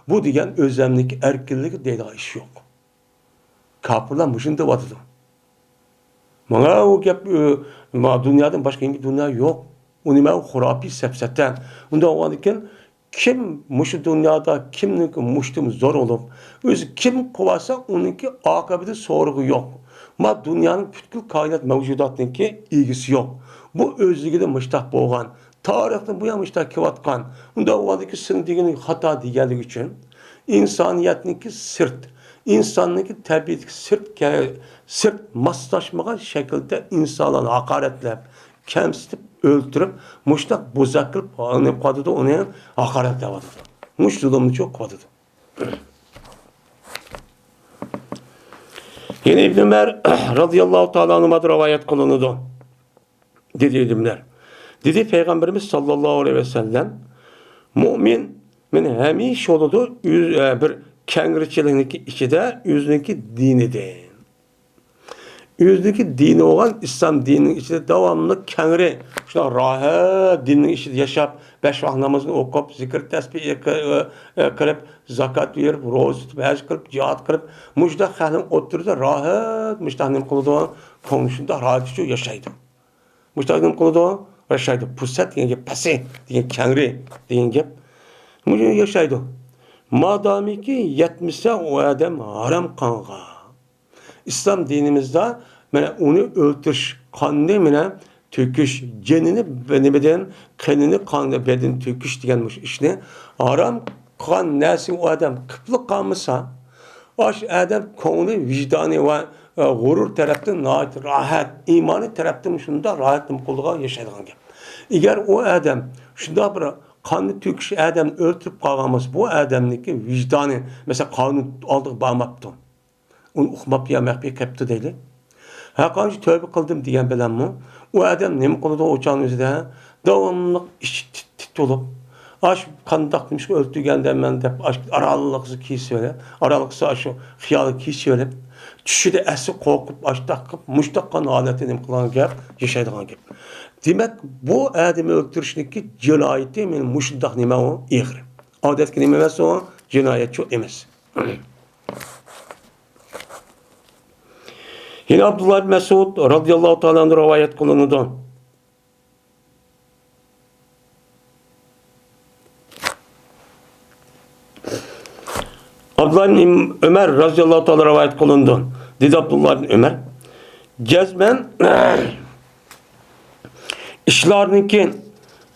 Bu degan o'zimniki erkinligi deydigan ish yo'q. Kofirlar mushunda bo'tadi. Mana u gap dunyodan boshqa yangi dunyo yo'q. U nima xurofiy safsatan. Unda o'g'andikin kim mushu dunyoda kimniki mushtum zo'r bo'lib, o'zi kim qilsa uniki oqibati so'rig'i yo'q. Ma dunyoning butkul koinot mavjudotiniki egisi yo'q. Bu o'zligida mushtaq bo'lgan. Tarixda bu ham mushtaq kelayotgan. Unda o'g'andiki sin degani xato deganligi uchun insoniyatniki sirt, insonniki tabiiyatga sirt moslashmagan shaklda insonlarni haqoratlab, kamsitib, o'ltirib, mushtaq bo'zaq qilib qoladi, uni haqoratlab. Mush zulmni cho'q qiladi. Yine İbn Ömer radıyallahu ta'ala anhuma rivayet kılındı. Dedi İbnler. Dedi Peygamberimiz sallallahu aleyhi ve sellem mümin men hemiş oludu bir kengirçiliğindeki içinde yüzündeki dinidir. Yüzdeki dini olan İslam dininin içinde devamlı kengri, şuna rahat dinin içinde yaşap, 5 vakit namazını okup, zikir tesbih kılıp, zakat verip, roz tutup, hac kılıp, cihat kılıp, müşdah halin oturdu, rahat, müştahinin kılıdı, konuşunda rahat şu yaşaydı. Müştahinin kılıdı, yaşaydı. Pusat diyen gep, pasi diyen kengri diyen gep, müştah yaşaydı. Madami ki yetmişse o adam haram kanğa. İslam dinimizde onu öldürüş, kanını mene töküş, cenini beden, kanını kanını beden töküş diyenmiş işini haram kan nesi o adam kıplık kalmışsa aş adam konu vicdanı ve gurur taraftan rahat, imanı taraftan şunda rahatım kulluğa yaşadığın gibi. Eğer o adam şunda bir kanını töküş adam öldürüp kalmışsa bu adamdaki vicdanı mesela kanun aldık bağmaptı. Onu uqmab yemək qapdı deyli. Ha qancha tövbe qildim degan bilanmi, u odam nima qiladi o'chani o'zida davomli ish tit bo'lib, Aş kandak demiş ki öldürgenden ben de aralıksız ki söyle. Aralıksız aşı hiyalı ki söyle. Düşüde esi korkup aş takıp muştakkan aletini kılan gap yaşaydıgan gap. Demek bu adamı öldürüşteki cinayeti men muşdak nime o iğri. Adetki nime emas o cinayet çok emas. Yine Abdullah bin Mesud radıyallahu ta'ala rivayet kılınıdan. Abdullah bin Ömer radıyallahu ta'ala rivayet kılınıdan. Dedi Abdullah bin Ömer. Gezmen işlarınki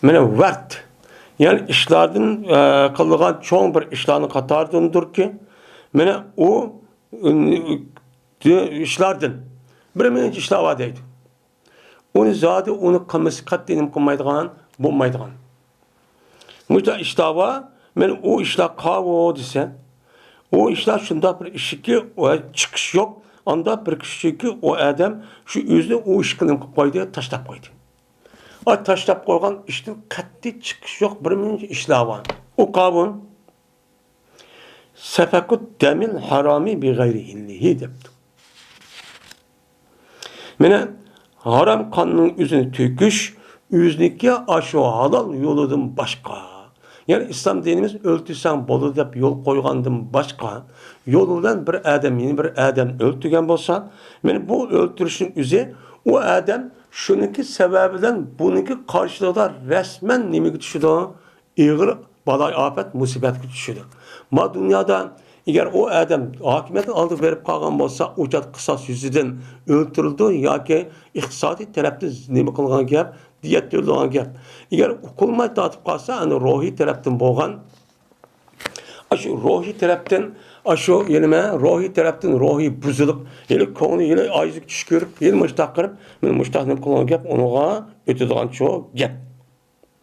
mene vert. Yani işlerden kılgan çoğun bir işlerini katardındır ki mene o işlerden bir mince işler vadeydi. Onu zaten onu kılması katlinim kılmaydıgan, bulmaydıgan. Muhtemelen işler var, men o işler kavo desen, o işler şunda bir işi ki o çıkış yok, anda bir kişi ki o adam şu yüzde o iş kılım koydu, taşlap koydu. O taşlap koygan işten katli çıkış yok, bir mince işler var. O kavun sefekut demil harami bi gayri illihi depti. Mene haram kanının yüzünü töküş, yüzünü aşı halal yoludun başka. Yani İslam dinimiz öldürsen bolu dep yol koygandan başka. Yolundan bir adam, yeni bir adam öldürgen bolsa, mene bu öldürüşün yüzü o adam şununki sebebinden bununki karşılığı resmen nime düşüdü? İğir balay afet musibet düşüdü. Ma dünyada eğer o adam hakimiyetin aldı verip kalgan bolsa uçat kısas yüzüden öldürüldü ya ki iktisadi tarafta nime kılgan gap, diyet türlüğün gap. Eğer okulmay dağıtıp kalsa hani ruhi taraftan boğan aşı ruhi taraftan aşı yenime ruhi taraftan ruhi buzulup yine konu yine ayızlık düşkürüp yine muştak kırıp men muştak nime kılgan gap onuğa ötüdüğün çoğu gap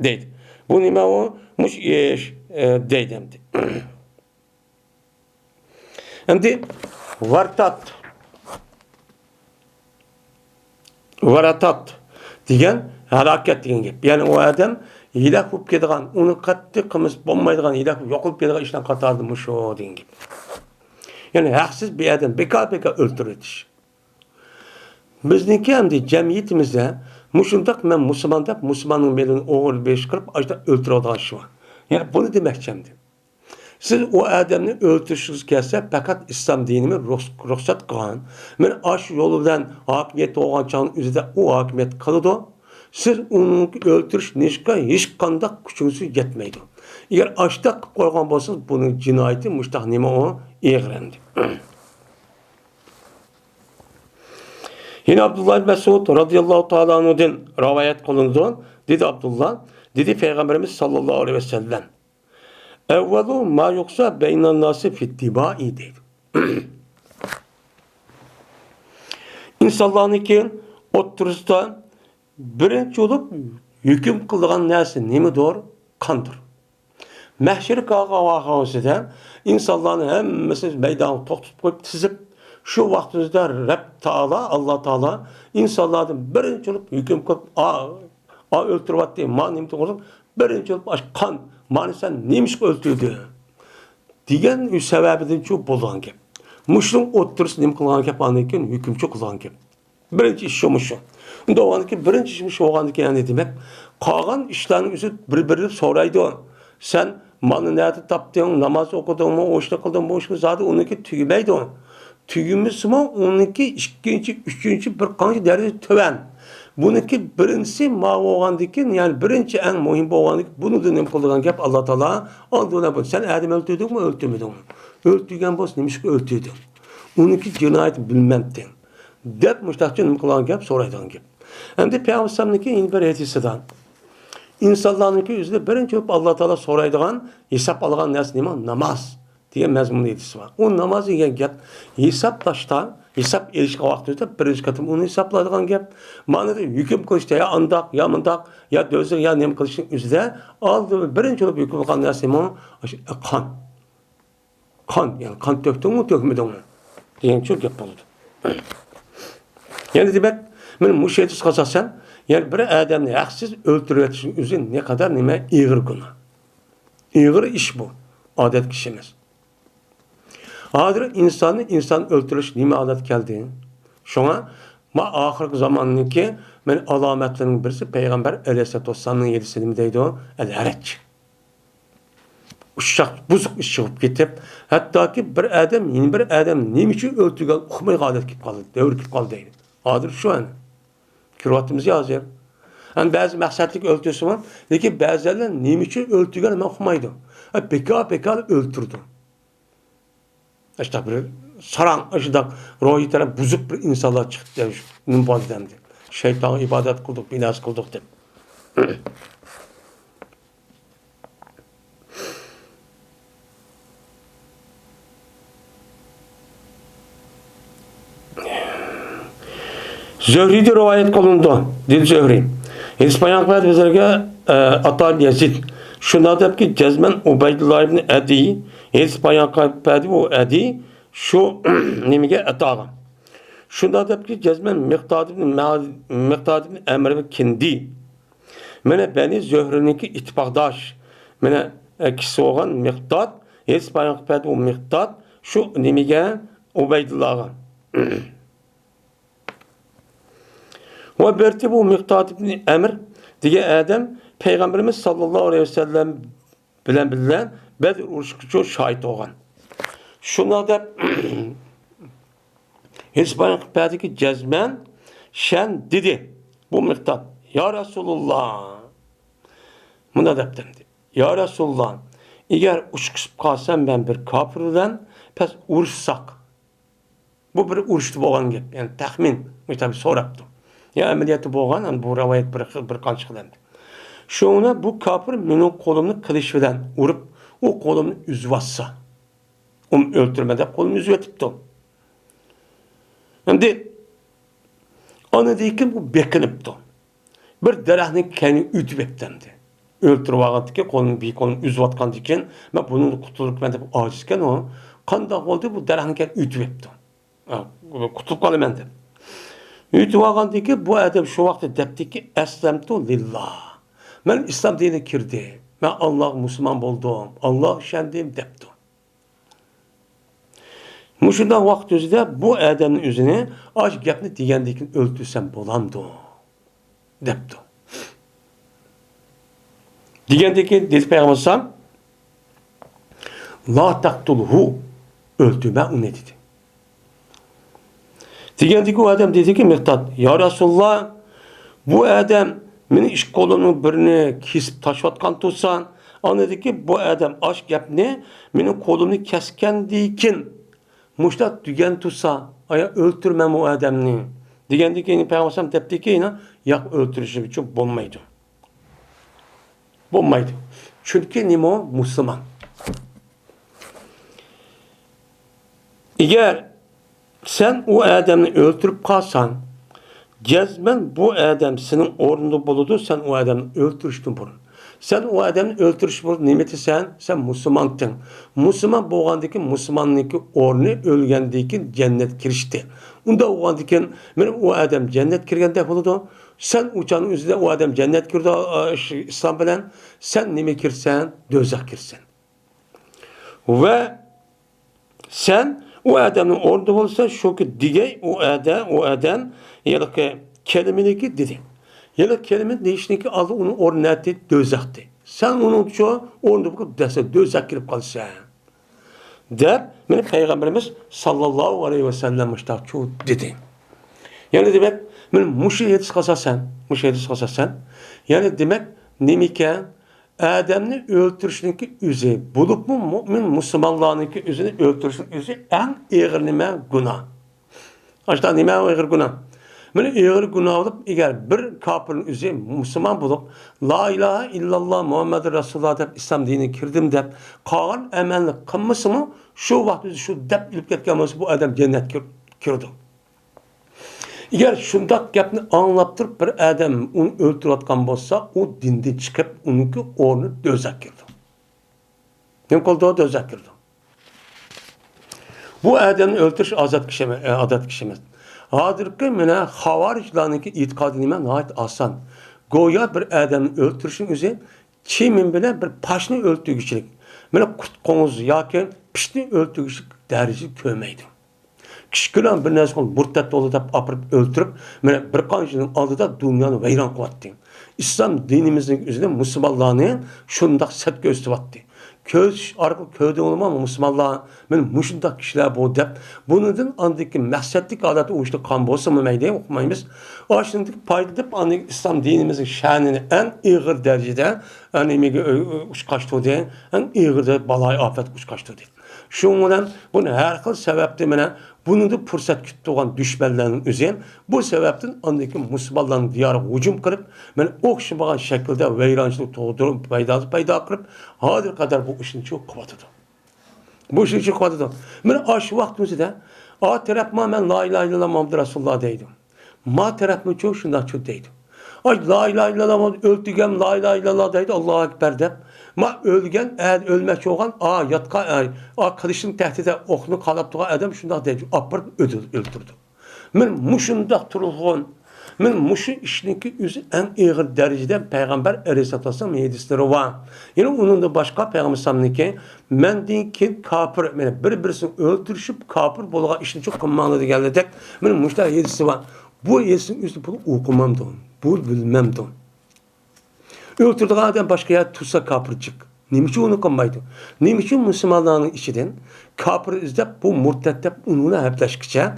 deydi. Bu nime o muş iş deydimdi. Şimdi varatat degan harakat degan gap. Yani o adam hilak bo'lib ketgan, uni qattiq qilmish bo'lmaydigan, hilak yo'qolib ketgan ishdan qatardi shu degan gap. Yani haqsiz bir adam bekar öldürüş. Bizniki hamda cemiyetimizde mushundaq men musulmon deb musulmonning belini o'g'ir besh qilib ajda o'ltiradigan ish bor. Yani bunu demoqchimdi. Siz o adamni öldürüşünüz kelse fakat İslam dinimi ruhsat kılan. Men aş yolu bilen hakimiyet olgan çağın üzerinde o hakimiyet kalıdı. Siz onun öldürüş nişka hiç kandak gücünüzü yetmeydi. Eğer aşta koygan bolsanız bunun cinayeti muştaq nime o iğrendi. Yine Abdullah bin Mesud radıyallahu ta'ala anhu'dan rivayet kılındı. Dedi Abdullah, dedi Peygamberimiz sallallahu aleyhi ve sellem. Evvelu ma yoksa beynan nasi fittibai deydi. İnsanların ki oturuşta birinci olup hüküm kıldıgan nesi nemi doğru? Kandır. Mehşeri kağa vakasıda insanların hemmesi meydanı tokutup koyup tizip şu vaktimizde Rab Teala, Allah Teala insanların birinci olup hüküm kılıp öldürüp attı, ma nemi doğru birinci olup kan mani sen neymiş öldürdü? Diyen sebebiden çok bolan gap. Muşlum otursun neyim kılan gap anlayken hükümçü kılan gap. Birinci iş şomuşu. Onda o andaki birinci işmiş o andaki yani demek. Kalan işlerin üzü birbirine soraydı. Sen malı nerede taptın, namaz okudun mu, o işte kıldın mu, o işte zaten onunki tügümeydi o. Tügümüz mü onunki ikinci, üçüncü bir kanıcı derdi töven. Bununki birincisi ma olgandaki yani birinci en muhim olgandaki bunu da nem kıldıgan gap Allah Teala aldığına bak. Sen Adem öldürdün mü öldürmedin mi? Öldürgen boz neymiş ki öldürdün. Onunki cinayet bilmemdin. Dep müştakçı nem kıldıgan gap soraydan gap. Hem de Peygamber'inki yeni bir etisidan. İnsanlarınki yüzünde birinci olup Allah Teala soraydan hesap algan nesi neyman? Namaz diye mezmun etisi var. O namaz diyen gap hesap taşta hesap erişki vaxtında birinci katım onu hesapladığın gap. Manada hüküm kılışta ya andak, ya mındak, ya dözün, ya nem kılışın üzerinde aldı birinci olup hüküm kılan nesi mi? Kan. Kan. Yani kan döktün mü, dökmedin mi? Diyen çok yap oldu. Yani demek, benim bu şeyde sıkasasın, yani bir adamı haksız öldürüyorsun üzerinde ne kadar neme iğir günah. Ağır iş bu. Adet kişimiz. Hazır insan öldürüş nime adet geldi. Şuna ma ahirki zamanniki men alametlerinin birisi Peygamber Aleyhisselatü Vesselam'ın 7'sindeydi o. El-Harac. Uşak buzuk çıkıp gidip hatta ki bir adam yeni bir adam nime için öldürgen uxmay adet kip kaldı. Devir kip kaldı deydi. Hazır şu an. Kürvatımız yazıyor. Yani bazı maksatlık öldürüsü var. Lekin bazılarlar nime için öldürgen hemen uxmaydı. Peka öldürdü. İşte bir saran, işte ruhi taraf buzuk bir insanlar çıktı. Nümbazdendi. Şeytan ibadet kıldık, binas kıldık deyip. Zöhri'de rivayet kılındı. Dil Zöhri. İspanya kıyat vezirge Atal Yazid. Şunda deyip ki Cezmen Ubeydullah ibn Edi. İspanya kıyat bu Edi. Şu nimige Atağa. Şunda deyip ki Cezmen Miqdad ibn Emr ve Kindi. Mene beni Zöhri'ninki ittifakdaş. Mene kişi olan Miqdad. İspanya kıyat bu Miqdad. Şu nimige Ubeydullah'a. Ve berti bu Miqdad ibn Emr diye adam Peygamberimiz sallallahu aleyhi ve sellem bilen Bedir uruşkucu şahit olgan. Şuna da İspanya kıpedeki cezmen şen dedi bu Miqdad. Ya Resulullah buna da dedi. Ya Resulullah eğer uçkısıp kalsam ben bir kapırdan pes uruşsak. Bu bir uruştu boğan gibi. Yani tahmin. Tabi soraptı. Ya ameliyatı boğan, yani bu rivayet bir kançıklandı. Şuna bu kapır benim kolumu kılıç bilen vurup o kolumu üzvassa. Onu öldürmede kolumu üzvetipti. Şimdi onu deyken bu bekinipti. Bir derahını kendi ütübeptendi. Öldürüp ağattı ki kolumu üzvatkan diken ben bunun kutuluk ben de acizken o kandak oldu bu derahını kendi ütübepti. Kutulup kalı ben de. Ütüvağandı ki bu adam şu vakti depti ki eslemtu lillah. Ben İslam dinine girdi. Ben Allah Müslüman buldum. Allah şendim depti. Muşundan vakti üzerinde bu adamın üzerine aç gepni diyendikin öldürsem bolamdı. Depti. Diyendikin dedi Peygamber sallam la taktulhu öldürme onu dedi. Digendeki o adam dedi ki Miqdad, ya Resulullah bu adam meni iş kolunun birini kesip taşvatkan tutsan, ana dedi ki bu adam aşk yapni meni kolumni kesken dikin muştat dügen tutsa aya öldürmem o adamni. Digendeki Peygamber sallam depti ki yak öldürüşü için bulmaydı. Bulmaydı. Çünkü nimo Müslüman. Eğer sen o adamı öldürüp kalsan, cezmen bu adam senin ornunda buludu, sen o adamı öldürüştün burun. Sen o adamı öldürüş burun, nimeti sen Müslümandın. Müslüman boğandaki Müslümanlıkı ornu ölgendeki cennet kirişti. Onda oğandaki o adam cennet kirgende buludu. Sen uçanın üzerinde o adam cennet kirdi İslam bilen, sen nime kirsen, dözak kirsen. Ve sen o adamın orada olsa şu ki diye o adam ya ki kelimeyi dedi. Ya da kelime değiştiğinde aldı onu orada dözaktı. Sen onun şu orada bu dese dözak girip kalsa. Der benim Peygamberimiz sallallahu aleyhi ve sellem işte şu dedi. Yani demek benim müşahit kasasen yani demek nemike Ademni öldürüşünki üzü bulup mu mümin Müslümanlarınki üzünü öldürüşün üzü en ağır nime günah. İşte nime ağır günah. Böyle ağır günah olup eğer bir kapırın üzü Müslüman bulup la ilahe illallah Muhammed Resulullah deyip İslam dinine girdim deyip kalan emellik kılması mı şu vakti şu dep ilip ketken bu adam cennet kirdi. Eğer şundak gapni anlattırıp bir adam onu öldürüyotgan bolsa, o dinden çıkıp onunki ornu dözak girdi. Ne oldu o dözak girdi? Bu adamı öldürüş adat kişimiz. Hazırki mene havariclarınki itikadı nime nahit asan. Goya bir adamı öldürüşün üzeri Çimin bilen bir paşni öldürgüçülük. Mana kurt qo'ng'iz yoki pishni o'ltirishlik darajasiga ko'maydi. Kichkina bir narsa murtad bo'ldi deb opirib o'ltirib, mana bir qanchaning oldida dunyoni vayron qilyapti. İslam dinimizning o'zida musulmonlarni shundoq satga o'stiryapti. Ko'z orqali ko'rdi olma musulmonlar men mushundoq kishilar bu deb bundan andiki maqsadlik holatda o'shda qon bo'lsa mayli o'qimaymiz. Oshundik foyda deb andiki islom dinimizning sha'nini eng ig'ir darajada animega ushqashtirdi, eng ig'ir balay ofat ushqashtirdi. Şunun bilan buni har xil sababdan mana buni da fursat kutib turgan dushmanlarning o'zi bu sababdan andiki musulmonlarning diyoriga hujum qilib, mana o'xshamagan shaklda vayronchilik tug'dirib paydo qilib, hozir qadar bu ishni çok qilyotdi. Bu ishni çok qilyotdi. Mana shu vaqt o'zida o tarafma men la ilaha illalloh Muhammad rasululloh deydi. Ma tarafma çok shunday çok deydi. Ay la ilaha illalloh o'ltigam la ilaha illalloh deydi Allohu akbar deb. Ma o'lgan, ölmek olgan, yatka, kılıçın tehdide okunu kalap tuğa adam şundak deydi, apır öldürdü. Men muşundak turulğun, men muşu işinki üzü en ağır derecede Peygamber Aleyhisselatü Vesselam hadisleri var. Yani onun da başka Peygamber Aleyhisselam'ınki, men deyin ki kapır, birisini öldürüşüp kapır boluğa işini çok kımmanlı geldi. Men muşlar hadisi var. Bu hadisin üstü bunu okumamdı, bu bilmemdi. Öldürdüğü adam başka yer tutsa kapırcık. Niçin onu kılmaydı? Niçin Müslümanların içinden kapır izlep bu murtettep onunla hepleşkice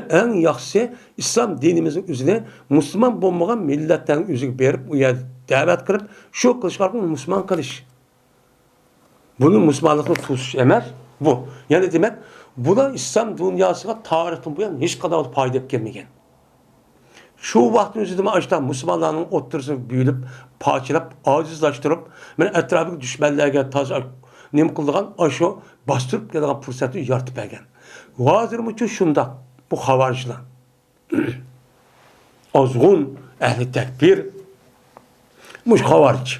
en yaxşısı İslam dinimizin üzerine Müslüman bulmayan milletten üzük berip uya davet kılıp şu kılışlarını Müslüman kılış. Bunun Müslümanlıkla tutuş emer bu. Yani demek bu da İslam dünyasına tarihten bu yana hiç kadar fayda gelmeyen. Şu vaktin üzerinde açtan Müslümanların otursun büyülüp, parçalap, acizlaştırıp, etrafı düşmanlarga taze nem kıldıgan aşo bastırıp gelen fırsatı yartıp egen. Vazir için şunda bu havarcılar. Azgun, ehli tekbir, muş havarcı.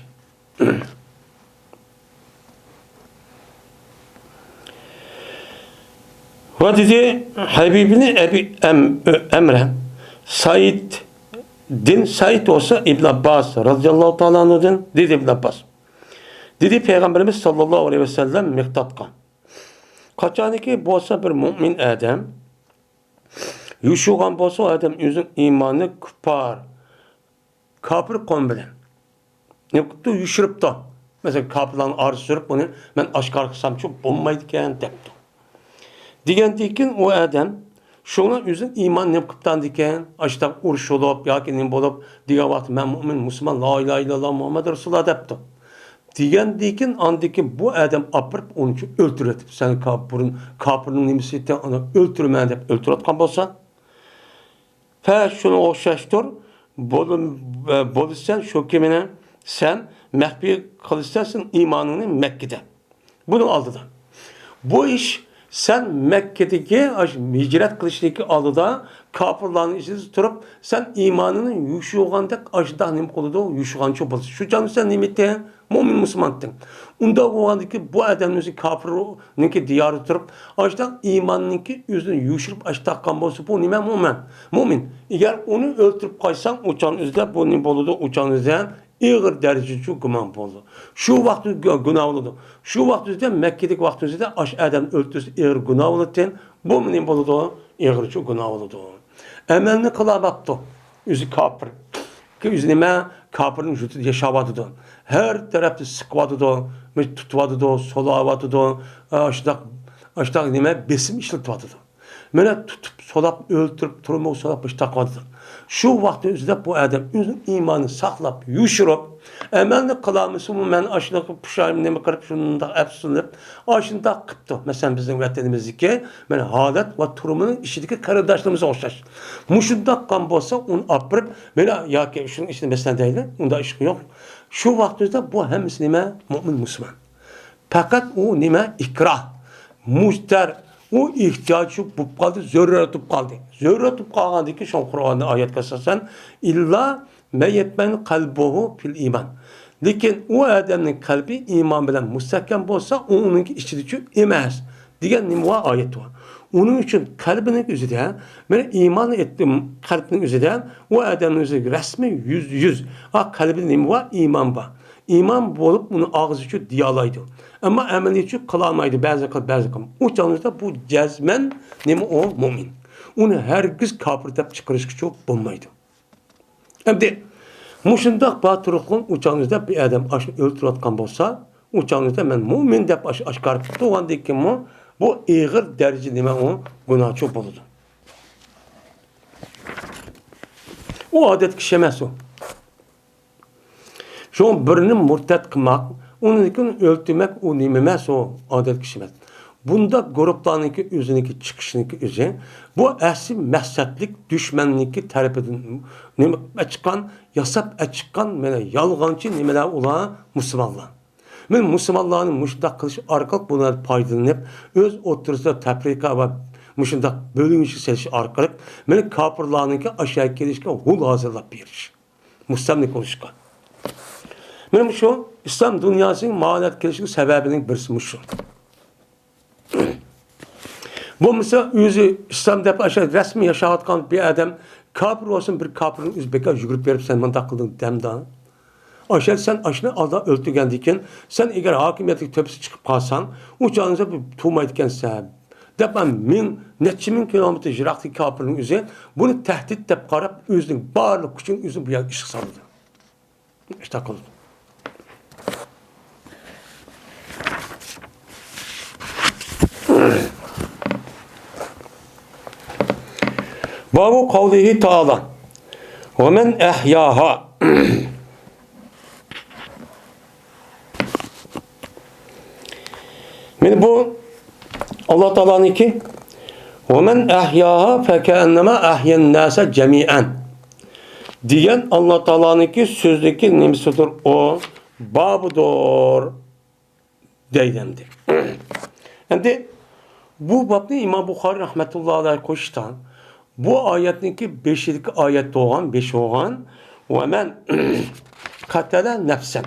Ve dedi Habibini Ebi Emre Said din Said olsa İbn Abbas radıyallahu ta'ala anhu'dan dedi İbn Abbas. Dedi Peygamberimiz sallallahu aleyhi ve sellem Miktat'ka. Kaçaniki bolsa bir mümin adam yuşuğan bolsa adam özün imanı kupar. Kapır kon bilen. Ne kuttu yuşurup da. Mesela kapılan arı sürüp bunu ben aşkar kısam çok bulmaydıkken depti. Digendikin o adam şuna üzün iman ne kıptan diken, açta uruş olup, yakinin bulup, diye vakti ben mümin, Müslüman, la ilahe illallah Muhammed Resulullah depti. Digendikin andaki bu adam apırıp onun için öldürüp, sen kapırın nimisiyeti onu öldürmeyen deyip öldürüp kan bolsa, fe şunu okşaştır, bolisten şu kimine sen mehbi kılıçtasın imanını Mekke'de. Bunu aldı da. Bu iş sen Mekke'deki hicret kılıçtaki alıda kapırların içinde tutup sen imanının yuşuğandaki aşıda nem koluda yuşuğan çok olsun. Şu canı sen nimette mümin Müslümandın. Onda o andaki bu adamın kapırınki diyarı tutup aşıda imanınki yüzünü yuşurup aşıda kan olsun. Bu nime mümin. Mümin. Eğer onu öldürüp kaysan uçan üzde bu nem boluda uçan üzde ağır derecede çok güman oldu. Şu vakti günah oldu. Şu vakti Mekke'deki vakti adam öldürüp ağır günah oldu. Bu ne oldu? Ağır çok günah oldu. Emelini kılabattı. Yüzü kapır. Yüzüne kapırın yüzü yaşavadı. Her tarafta sıkvadı. Tutvadı. Solavadı. Aşağı nime besim işletvadı. Mene tutup solap öldürüp turmak solap iştakvadı. Şu vakti üzerinde bu adam özün imanı saklap, yuşurup, emelini kılamışı bu men aşırı puşayım nemi kırıp şunun da hepsini aşında kıptı. Mesela bizim vatanımızdaki men halet ve turumunun işindeki kardeşliğimize hoşlaş. Muşunda kan bolsa onu apırıp, böyle ya ki şunun işinde mesela değil, onda iş yok. Şu vakti üzerinde bu hemisi nime mümin Müslüman. Fakat o nime ikrah, müşter, o ihtiyacı bu kaldı, zörretup kaldı. Zörretup kaldı ki şu Kur'an'da ayet kasasan illa meyetmen kalbuhu fil iman. Lakin o adamın kalbi iman bilen müstahkem olsa onunki içidici emez. Diyen nimva ayet var. Onun için kalbinin üzerinde, ben iman ettim kalbinin üzerinde, o adamın üzerinde resmi yüz. Kalbinin nimva iman var. imam bolup bunu ağzı için diyalaydı. Ama ameli için kılamaydı bazı kıl. O çağınızda bu cezmen nemi o mümin. Onu herkes kafir dep çıkarışkı çok bulmaydı. Hem de muşundaq batırıqın uçağınızda bir adam öldürüyotgan bolsa, uçağınızda men mümin dep aşkar tuğandan keyin bu ağır derece nima o günahçı boludu. O adet kişi emas o. Şu birini murtad kılmak, onun öldürmek o nima emas o adet kişi emas. Bunda gruplarınki özüniki çıkışınki özü bu asli məhsətlik düşmanlık tarafından nima çıkan yasap çıkan mene yalğancı nimeler ola Müslümanlar. Men Müslümanların muşundaq qilish orqali bundan foydalanib öz o'tirisida tafrika va muşundaq bölünüşü selish orqali meni kofirlarniki aşağı kelishga hul hozirlab berish. Mustamlik olishga. Men shu islom dunyosining ma'nat kelishiga sababining birisi shu. Bu mesela özü İslam dep aşağı resmi yaşayotgan bir adam kafir olsun bir kafirin Özbek'e yugurib berip sen mındaq qıldın demdan. Aşağı sen aşını alda öldürgendiyken sen eğer hakimiyetlik töpüsü çıkıp kalsan o canınıza bir tuğmaydıken sen dep min neçimin kilometre jiraktaki kafirin özü bunu tehdit dep qarab özünün barlık küçün özü bu yer ışık saldı. İşte kıldı. Babu kavlihi ta'ala ve men ehyaha yani bu Allah Teala'nın ki ve men ehyaha fekennema ehyen nase cemi'en diyen Allah Teala'nın ki sözdeki nimsidir o babudur deydemdi. Şimdi bu babda İmam Bukhari rahmetullahi aleyh koştan bu ayetninki 5. ayette olan 5 olan ve men katale nefsen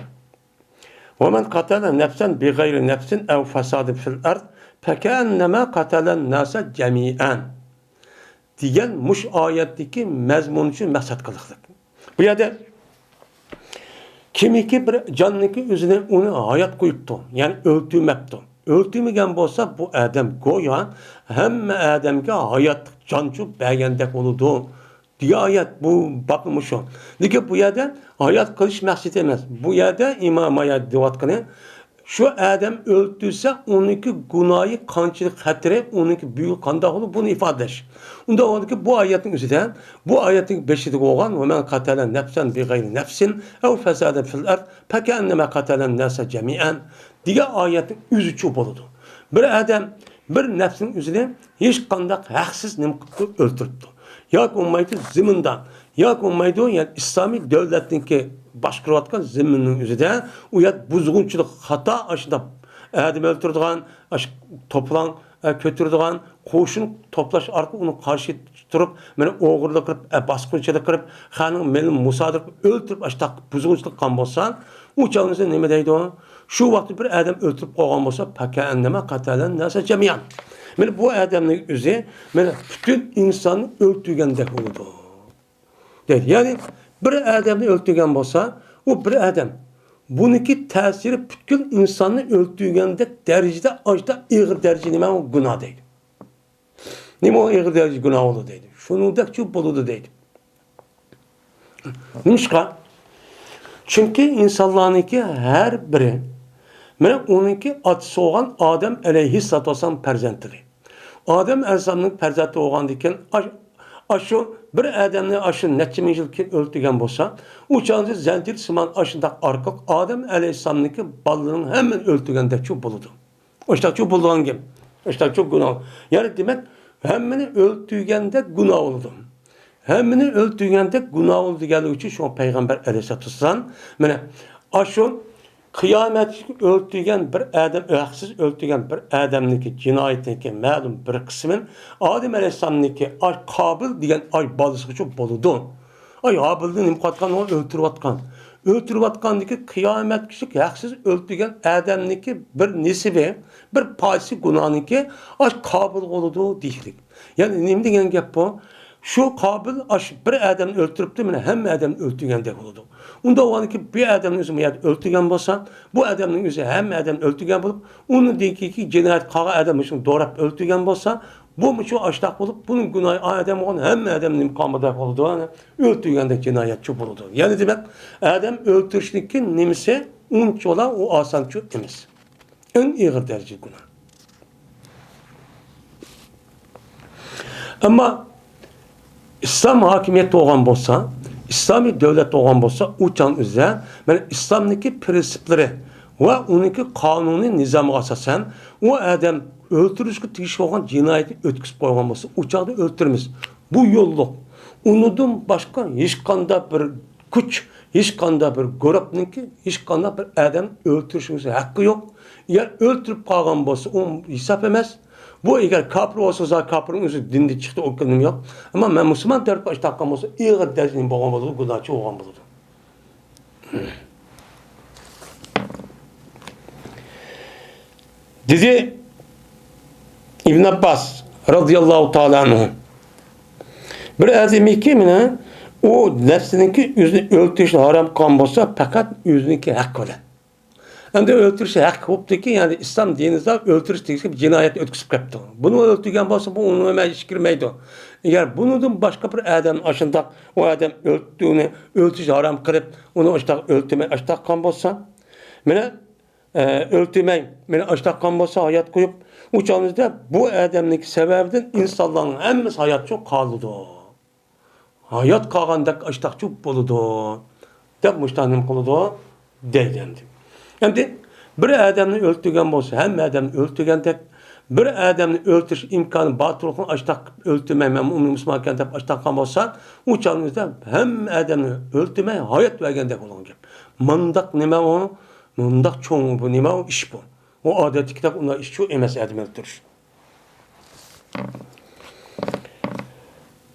ve men katale nefsen bi gayri nefsin ev fesadin fil ard fekennema katalen nase cemi'en diyen muş ayetteki mezmun için maksat kılıklık. Bu yerde kimiki bir canlıki üzerine onu hayat koyuptu. Yani öldürmekti. Öldürmegen bolsa bu adam goya hemme adamga hayat cancu beğendek oludu. Diye ayet bu bakılmış o. Çünkü bu yerde hayat kılış maksat emez. Bu yerde İmam ayet divatkanı şu adam öldürse onunki günahı kançılık hatırı onunki büyük kandak olur bunu ifade eder. Onda onunki bu ayetin üzerinde bu ayetin 5'lik olan ve men katalen nefsen bi gayri nefsin ev fesaden fil ard fekenneme katalen nase cemi'en diye ayetin yüzü çup oldu. Bir adam bir nefsin üzerinde hiç kandak haksız nimkıtı öldürttü. Ya olmaydı zimindan ya olmaydı yani İslami devletinki başkırıvatkan ziminin üzerinde uyat buzgunçuluk hata aşında adam öldürdüğün toplan kötürdüğün koşun toplaş arka onu karşı tutup beni oğurla kırıp baskıcılık kırıp hanım benim musadır öldürüp aşta buzgunçuluk kan bolsan o çağınızda ne deydi o? Şu vakti bir adam öldürüp koygan bolsa pakenneme katalen nase cemiyan. Yani bu adamın üzeri bütün insanı öldürgendek oldu. Yani bir adamı öldürgen bolsa o bir adam bununki tesiri bütün insanı öldürgendek derecede acda ağır derece nime o günah değil. Nime o ağır derece günah oldu deydi. Şunu da çok boludu deydi. Nimişka? Çünkü insanlarınki her biri onunki atısı olan Adem aleyhissalatu vesselam perzentidir. Adem aleyhissalamın perzenti olan diken aşı bir adamını aşı neçe min yıl öldürgen bolsa uçağınızı zentil sıman aşında arka Adem aleyhissalamınki balının hemen öldürgende çok buludu. İşte çok bulunan gibi. İşte çok günah. Yani demek hemen öldürgende günah oldu. Hemen öldürgende günah oldu geldiği için şu an Peygamber aleyhissalatu vesselam aşı kıyamet öldürgen bir adam, haksız öldürgen bir adamniki cinayetniki ma'lum bir kısmın Adem aleyhissalamniki Kabil diyen balısı çok boludu. Kabil'den imkatkan o öldürüvatkan. Öldürüvatkandaki kıyamet kişi haksız öldürgen adamniki bir nisibi, bir paysi günahınki Kabil oludu diydik. Yani ne degan gap bu? Şu kabil bir adam öldürüptü, mene hem adam öldürgendek oldu. Unda o anki bir adamın özü öldürgen bolsa, bu adamın özü hem adam öldürgen bulup, onun ki cinayet kağa adam için doğrap öldürgen bolsa, bu mu şu aştak bulup, bunun günahı adam olan hem adamın imkanıdak oldu. Yani öldürgendek cinayetçi bulundu. Yani demek adam öldürüşteki nimse unçola o asançı emas. En ağır derece günah. Ama İslam hakimiyeti olan bolsa, İslami devlet olan bolsa, uçan üzere, yani İslam'daki prensipleri ve onunki kanuni nizamı asasen, o adam öldürüşkü tişi olan cinayeti ötküsüp koygan bolsa, uçağı da öldürmez. Bu yolluk. Onudun başka hiç kanda bir güç, hiç kanda bir görüpniki, hiç kanda bir adam öldürüşümüze hakkı yok. Eğer öldürüp kalgan bolsa, onu hesap emez. Bu eğer kapır olsa zaten kapırın özü dinde çıktı o kınım yok. Ama ben Müslüman tarafı açtakam olsa ağır derecinin boğan bulur, günahçı olgan bulur. Dedi İbn Abbas radıyallahu teala anhu. Bir azimi kimine o nefsininki yüzünü öldürüşü haram kan bolsa fakat yüzününki hak öyle. Hem de öldürüşü hak hoptu ki yani İslam dinimizde öldürüş deyilse bir cinayet ötküsüp kaptı. Bunu öldürgen bolsa bu onu hemen hiç girmeydi. Eğer bunun başka bir adam aşında o adam öldüğünü öldürüşü haram kırıp onu açtak öldürme açtak kan bolsa mene öldürmeyin mene açtak kan bolsa hayat koyup uçağınızda bu adamlık sebebiden insanların hemimiz hayat çok kalıdı. Hayat kalganda açtak çok boludu. Dep müştanim kılıdı deylendi. Yani bir adamı öldürgen bolsa, hem adamı öldürgendek bir adamı öldürüş imkanı batılıkın açtak öldürmeye, Müslüman kendip açtak kan bolsa, uçağınızda hem adamı öldürmeye hayat vergendek olan gibi. Mandak nime o, mandak çoğun bu, nime o iş bu. O adeti kitap onlar iş şu emes adamı öldürüş.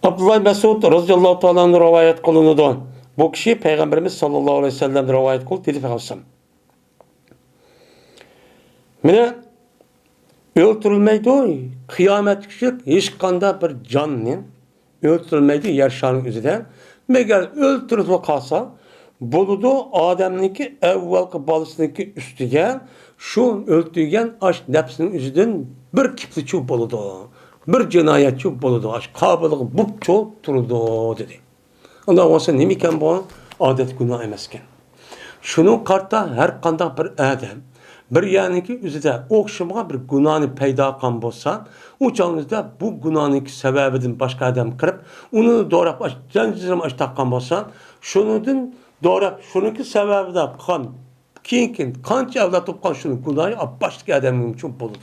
Abdullah Mesud radıyallahu ta'ala'nın rivayet kılınıdı. Bu kişi Peygamberimiz sallallahu aleyhi ve sellem rivayet kıldı. Dedi Peygamber. Mene öldürülmeydi. Kıyamet küçük hiç kanda bir canın öldürülmeydi yaşanın üzerinde. Meğer öldürülüp kalsa buludu adamınki evvelki balısındaki üstüge şu öldürgen aşk nefsinin üzerinden bir kipliçi buludu. Bir cinayetçi buludu. Aşk kabılığı bupçu durdu dedi. Ondan olsa nemiken bu adet günah emesken. Şunun kartta her kanda bir adam bir yaniki üzerinde okşamaya bir günahını peyda kan bolsa, uçağınızda bu günahın sebebiden başka adam kırıp, onu doğrap cancızım açtakkan bolsa, şunun doğrap, şununki sebebi de kan, kinkin, kança evlatıp kan şunun günahı, başka adamın için buludu.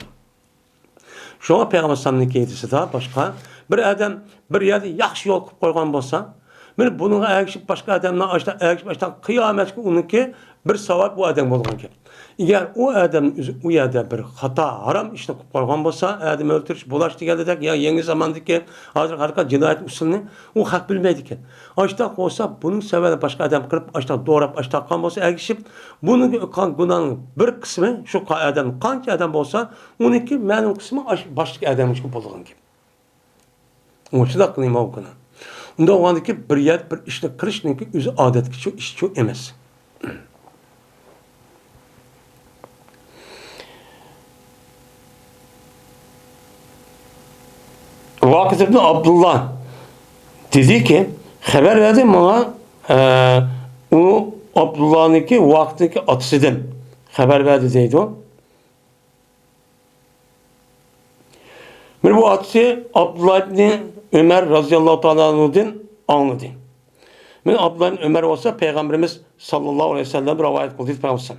Şuna Peygamber sallallahu aleyhi daha başka, bir adam bir yerde yaxşı yol koygan bolsa, bunun ayakışıp başka adamla açtan kıyamet ki onunki bir savab bu adam bolgan ki. Eğer o adam o yerde bir hata, haram işte koygan bolsa, adam öldürüş, bulaş digeldek ya yeni zamandaki harika cinayet usulünü o hak bilmeydi ki. Açtak olsa bunun sebebi başka adam kırıp açtak doğrap açtak kan bolsa ayakışıp bunun kan günahının bir kısmı şu adam kança adam bolsa onunki mənim kısmı başka adam için bolgan ki. O şudak kılayım o günah. Onda o andaki bir yer, bir işte kırışınki özü adet ki, iş çok emez. Vakit İbni Abdullah dedi ki, haber verdi bana o Abdullah'ınki vaktindeki atısidir. Haber verdi deydi o. Bu atısı Abdullah İbni Ömer radıyallahu ta'ala'nın anladı. Abdullah İbni Ömer olsa Peygamberimiz sallallahu aleyhi ve sellem rivayet kıldı. Peygamber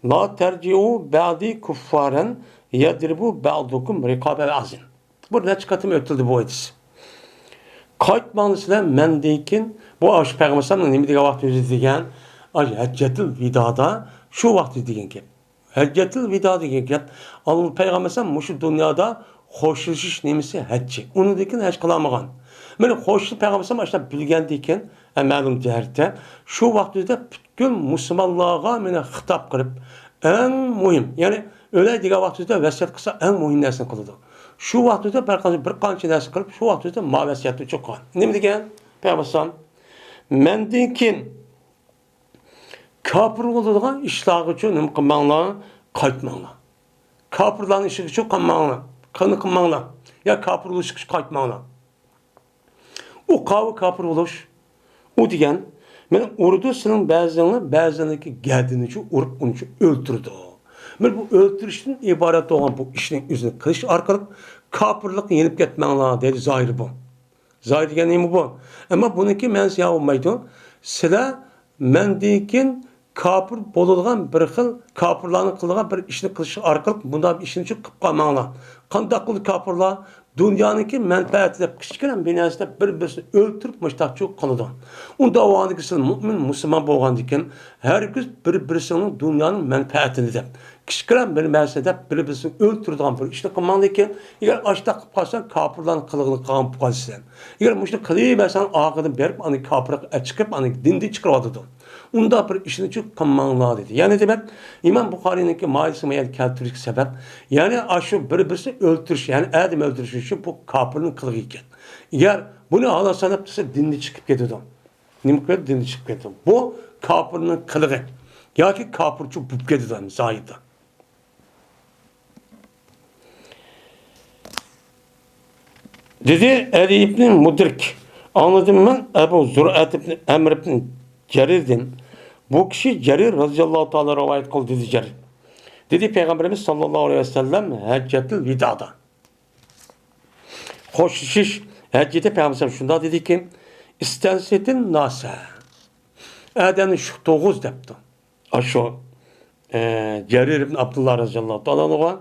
la terci'u ba'di kuffaren yadribu ba'dukum rikabe azin. Burada çıkartım ötüldü bu hadis. Kayıtmanısıyla mendeykin bu aşı Peygamber sallallahu aleyhi ve sellem vakti yüzü diyen Heccetil Vida'da şu vakti diyen ki Heccetil Vida diyen ki Peygamber sallallahu şu dünyada hoşlaşış nemisi hecci. Onu diken hiç kılamagan. Mene hoşlaşış Peygamber sallallahu aleyhi ve sellem bilgen diken məlum cəhərdə şu vaxtda bütün Müslümanlığa mene hitap qırıb en mühim, yani öyle diğer vaxtda vəsiyyət qısa en mühim nərsini qılıdı. Shu vaqtida bir qancha narsa qilib, shu vaqtida ma'vasiyatni cho'qqan. Nima degan? Payg'ambar mendan keyin kafir bo'ladigan ishlar uchun nima qilmanglar? Qaytmanglar. Kafirlarning ishi uchun qilmanglar. Qilmanglar. Ya kafir bo'lish uchun qaytmanglar. U kafir bo'lish. U degan, men urdu sening ba'zaniki gadini uchun urib uni o'ldirdi. Men bu o'ldirishdan iborat bo'lgan bu ishning o'zini qilish orqali kafirlikni yenib ketmanglar dedi zohir bu. Zohir degan nima bu? Ammo buniki men siya olmaydi. Sizlar mendan kafir bo'ladigan bir xil kafirlarning qilgan bir ishni qilish orqali bunday bir ishni qilib qolmanglar. Qanday qilib kafirlar dunyaniki manfaati deb kichkina binasida bir-birini o'ltirib mushtaqchi qiladi. Unda avvalgi siz mu'min musulmon bo'lgandan hargiz bir-birisining dunyoning manfaatini deb kichkina bir narsada bir-birini o'ltiradigan bir ishni qilmanglar. Agar ashta qilib qolsan kafirlarning qilig'ini qilgan qolsan. Agar mushuni qilmaysan oqidan berib ani kafirlik chiqib ani dindan chiqaradi. Unda bir ishni qilmanglar dedi. Ya'ni demak İmam Buxoriyninki ma'lumotini keltirish sabab, ya'ni shu bir-birini o'ltirish, ya'ni adam o'ldirish uchun bu kafirning qilig'i ekan. Agar buni Alloh sanab tursa dindan chiqib ketadi. Nima qiladi? Dindan chiqib ketadi. Bu kafirning qilig'i yoki kafirchi bo'lib ketadi zoyida. Dedi Ali ibn Mudrik. Anladım ben Ebu Zur'at ibn Emr ibn Cerir'din. Bu kişi Cerir radıyallahu ta'ala rivayet kıldı dedi Cerir. Dedi Peygamberimiz sallallahu aleyhi ve sellem Heccetil Vida'da. Koşuşuş Hecce'de Peygamberimiz şunda dedi ki İstensetin nasa. Eden'in şu 9 depti. Şu Cerir ibn Abdullah radıyallahu ta'ala olan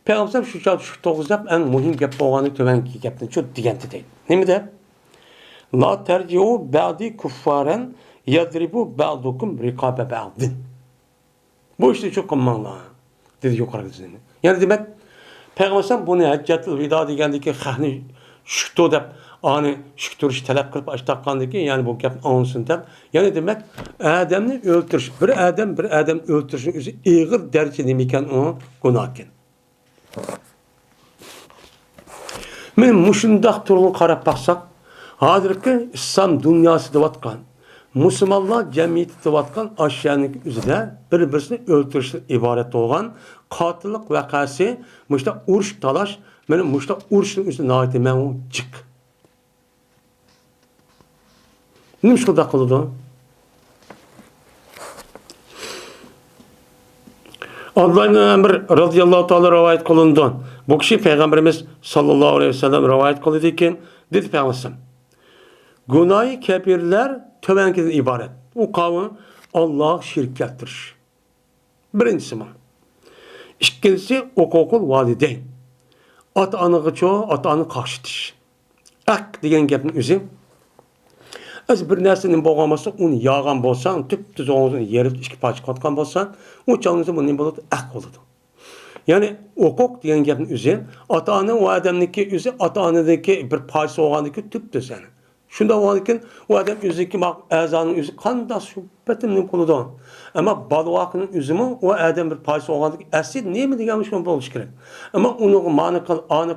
Peygamberimiz şu 9 dep en mühim gap boğanı tövenki gapni çok digenti değil. Ne mi de? La terciu ba'di kuffaren yadribu ba'dukum rikabe ba'din. Bu işte çok kılmanlar. Dedi yukarı dizini. Yani demek Peygamber bunu Heccetil Vida degandiki xahni şükto deb ani şüktürüş talep kılıp açtaqqandiki yani bu gap anılsın deb. Yani demek adamni öldürüş, bir adam öldürüşün özü ağır derece nemiken o günahken. Men muşundaq turgun qarab baxsaq, hazırki İslam dünyası devatkan, Müslümanlar cemiyeti devatkan aşağınıki üzerinde bir-birini öldürüşten ibaret olan katillik vakası, muşta uruş talaş, benim muşta uruşun üzerinde nahiyeti men çık. Neymiş kadar kılıdı? Abdullah ibn Amr radıyallahu ta'ala rivayet kılındı. Bu kişi Peygamberimiz sallallahu aleyhi ve sellem rivayet kıldı iken dedi Peygamberimiz günah-ı kebirler tövenkiden ibaret. O kavmi Allah şirk keltiriş. Birincisi mi? İkincisi hukukul valideyn. Ata-anıgı çoğu, ata-anı karşıtış. Ak degen gapning o'zi az bir narsaning bo'lganmasa uni yog'an bo'lsan, tüp-tüz o'zini yerib ikki parcha qotgan bo'lsan, u chog'ingizda bu nima bo'ladi? Aq bo'ladi. Ya'ni huquq degan gapning o'zi ota-ona va odamniki o'zi ota-onadagi bir parcha bo'lgandiki tüp-tüz yani. Shunda bo'lgankin u odam o'ziki a'zoning o'zi qanday suhbatimning bo'ladi. Ammo balvoqning o'zimi u odam bir parcha bo'lgandiki asli nima degan shuni bo'lish kerak. Ammo uni ma'ni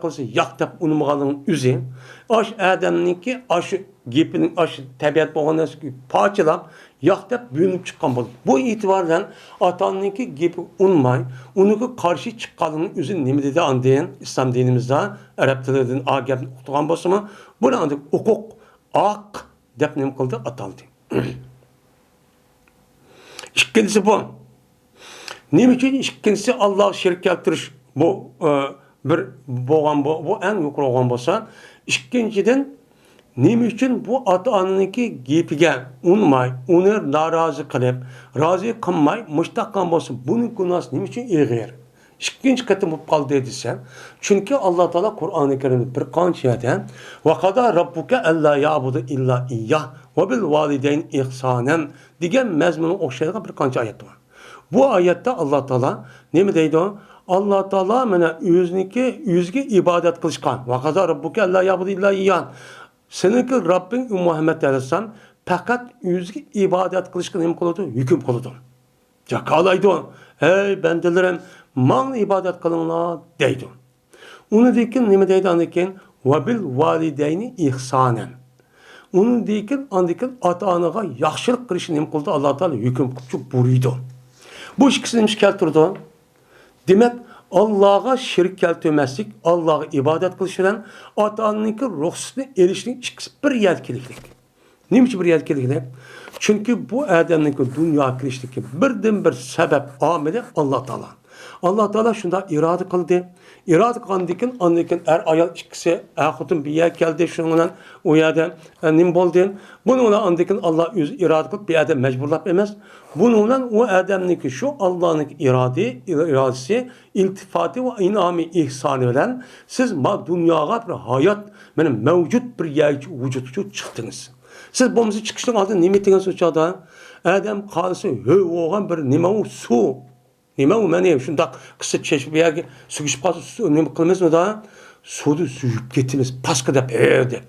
qilsa yo'q deb unimganning o'zi osh odamniki osh gepining osh tabiat bo'lgandan parchalab yo'q deb bo'linib chiqqan bo'ladi. Bu e'tibordan ota-onaniki gepi unmay, unga qarshi chiqqanining o'zi nima dedi andayin islom dinimizda arab tilidan a gapni o'qigan bo'lsa-mu, buni andik huquq aq deb nima qildi ataldi. İkincisi bu. Nima uchun ikkinchisi Allah shirk keltirish bu bir bo'lgan bu eng yuqori bo'lgan bo'lsa, ikkinchidan nima uchun bu ota-onaniki gapiga unmay, uni norozi qilib, rozi qilmay mushtaqan bo'lsa, buning gunohi nima uchun ig'ir? İkinci qatim bo'lib qoldi desa, chunki Alloh taolo Qur'oni Karimda bir qancha yerda va qada robbuka alla ya'budu illa iyyah va bil validayn ihsanan degan mazmunga o'xshaydigan bir qancha oyat bor. Bu oyatda Alloh taolo nima deydi? Alloh taolo mana o'ziga ibodat qilishgan. Va qada robbuka alla ya'budu illa iyyah. Seniki Rabbing Muhammad alayhisalom faqat o'ziga ibodat qilishga nima qiladi? Hukm qiladi. Jakalaydi. Ey bandalarim, man ibadet kılınlar deydi. Onu deyin nima deydi andikin? Ve bil valideyni ihsanen. Onu deyin andikin ata-onaga yaxshilik qilishni nima qildi? Alloh taolo hukm qilib buyurdi. Bu ikkisini nima keltirdi? Demek Allah'a şirk keltirmeslik, Allah'a ibadet kılışıran ata-onanınki ruhsatını eriştiğin ikisi bir yetkiliklik. Niçin bir yetkiliklik? Çünkü bu adamınki dünya kirişteki birden bir sebep ameli Allah Teala. Allah Teala şunda irade kıldı. İrade kıldıkken andikin ayal ikisi ahutun bir yer geldi şununla o yerde nim boldu. Bununla andikin Allah irade kılıp bir adam mecburlap emez. Bununla o adamınki şu Allah'ın iradesi, iltifatı ve inami ihsanı veren siz ma dünyaya bir hayat benim mevcut bir yer vücudu çıktınız. Siz bombuzu çıkıştan aldın nimetiniz uçada. Adam kalsı oğan bir nima su. Nima u meni şundak kısa çeşme bir yerge su geçip kalsa su nima kılmaz mı da? Sudu suyup getiniz paska da peyde.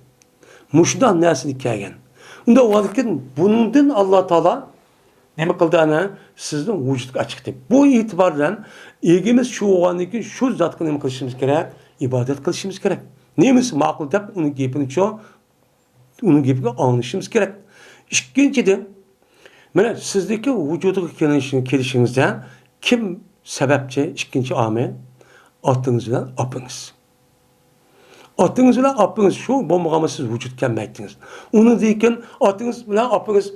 Muşdan nesini kelgen. Unda o vakitin bundan Allah Teala nima kıldı ana? Sizin vücuduk açıktı. Bu itibarla ilgimiz şu oğandaki şu zatı nima kılışımız gerek? İbadet kılışımız gerek. Neyimiz makul dep onun gepini çoğu onun gibi anlaşımız gerek. İkinciden, mana sizdeki vücuduga kelishingizde kim sebepçi? İkinci amel, atınız bilan apınız. Atınız bilan apınız şu bo'lmaganda siz vücut kelmaydingiz. Uni deyken atınız bilan apınız,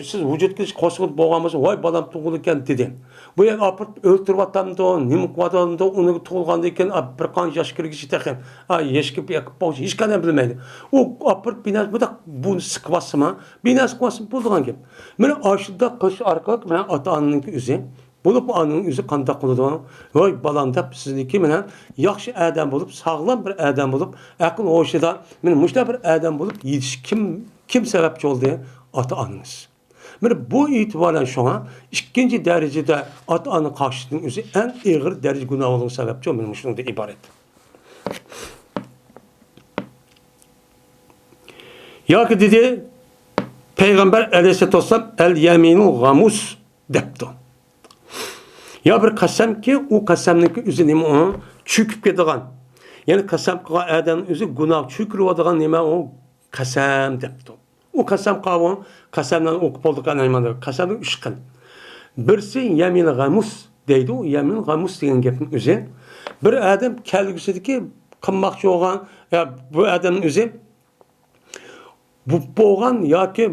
siz vücutga qo'shilib bo'lganmisiz, voy balam tug'ildi ekan dedi. Bu yer apib o'ltirib atamdi, nima qilyapti, uni tug'ilgandan keyin bir qancha yosh kirgichi ekan. Yeshkib yakib bo'lsa hech qanday bilmaydi. U apib binas bu siqvasimi, binas qilmasmi bo'lgan gap. Mana ashida qish orqali mana ota-onaning o'zi Bulup anın yüzü qandaq qılıdı. Voy balam deb sizniki bilan yaxshi adam bulup, sağlam bir adam bulup, aql hoşida men mushta bir adam bulup yetish kim sebepçi oldu? Ata-onanız. Mana bu itibarla şuna ikinci derecede ata-ona qarşısının özü en ağır derece günah olan sebepçi men şundan ibaret. Yoki dedi Peygamber aleyhissalatu vesselam el yeminu gamus debdi. Ya bir qasam ki o qasamniki o'zi nima o cho'kib ketadigan. Ya'ni qasam qilgan odamning o'zi gunoh cho'kiradigan nima o qasam debdi. O qasam qilgan qasamdan o'qib bo'lgan nimada qasamning 3 xil. Birisi yamin g'amus deydi. O yamin g'amus degan gapning o'zi bir odam kelgusidagi qilmoqchi bo'lgan bu odamning o'zi bu bo'lgan yoki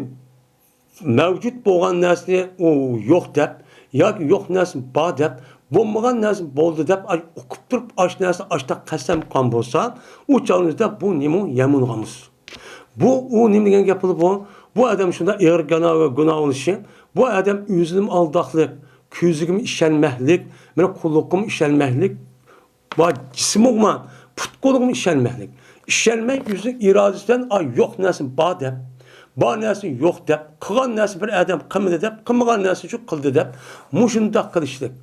mavjud bo'lgan narsani o yo'q deb yoki yo'q narsa bor deb bo'lmagan narsa bo'ldi deb o'qib turib ash narsa ashta qasam qilgan bo'lsa u chog'ingizda bu nima yamun g'amus. Bu u nima degan gap bu? Bu odam shunda ig'ir gunoh bo'lishi, bu odam o'zining aldoqlik, ko'zigim ishonmaslik, mana qulluqim ishonmaslik, va jismim, putqo'ligim ishonmaslik. Ishonmay o'zining irodasidan yo'q narsa bor deb bor narsa yo'q deb, qilgan narsa bir odam qilmadi deb, qilmagan narsa shu qildi deb, mushundoq qilishlik.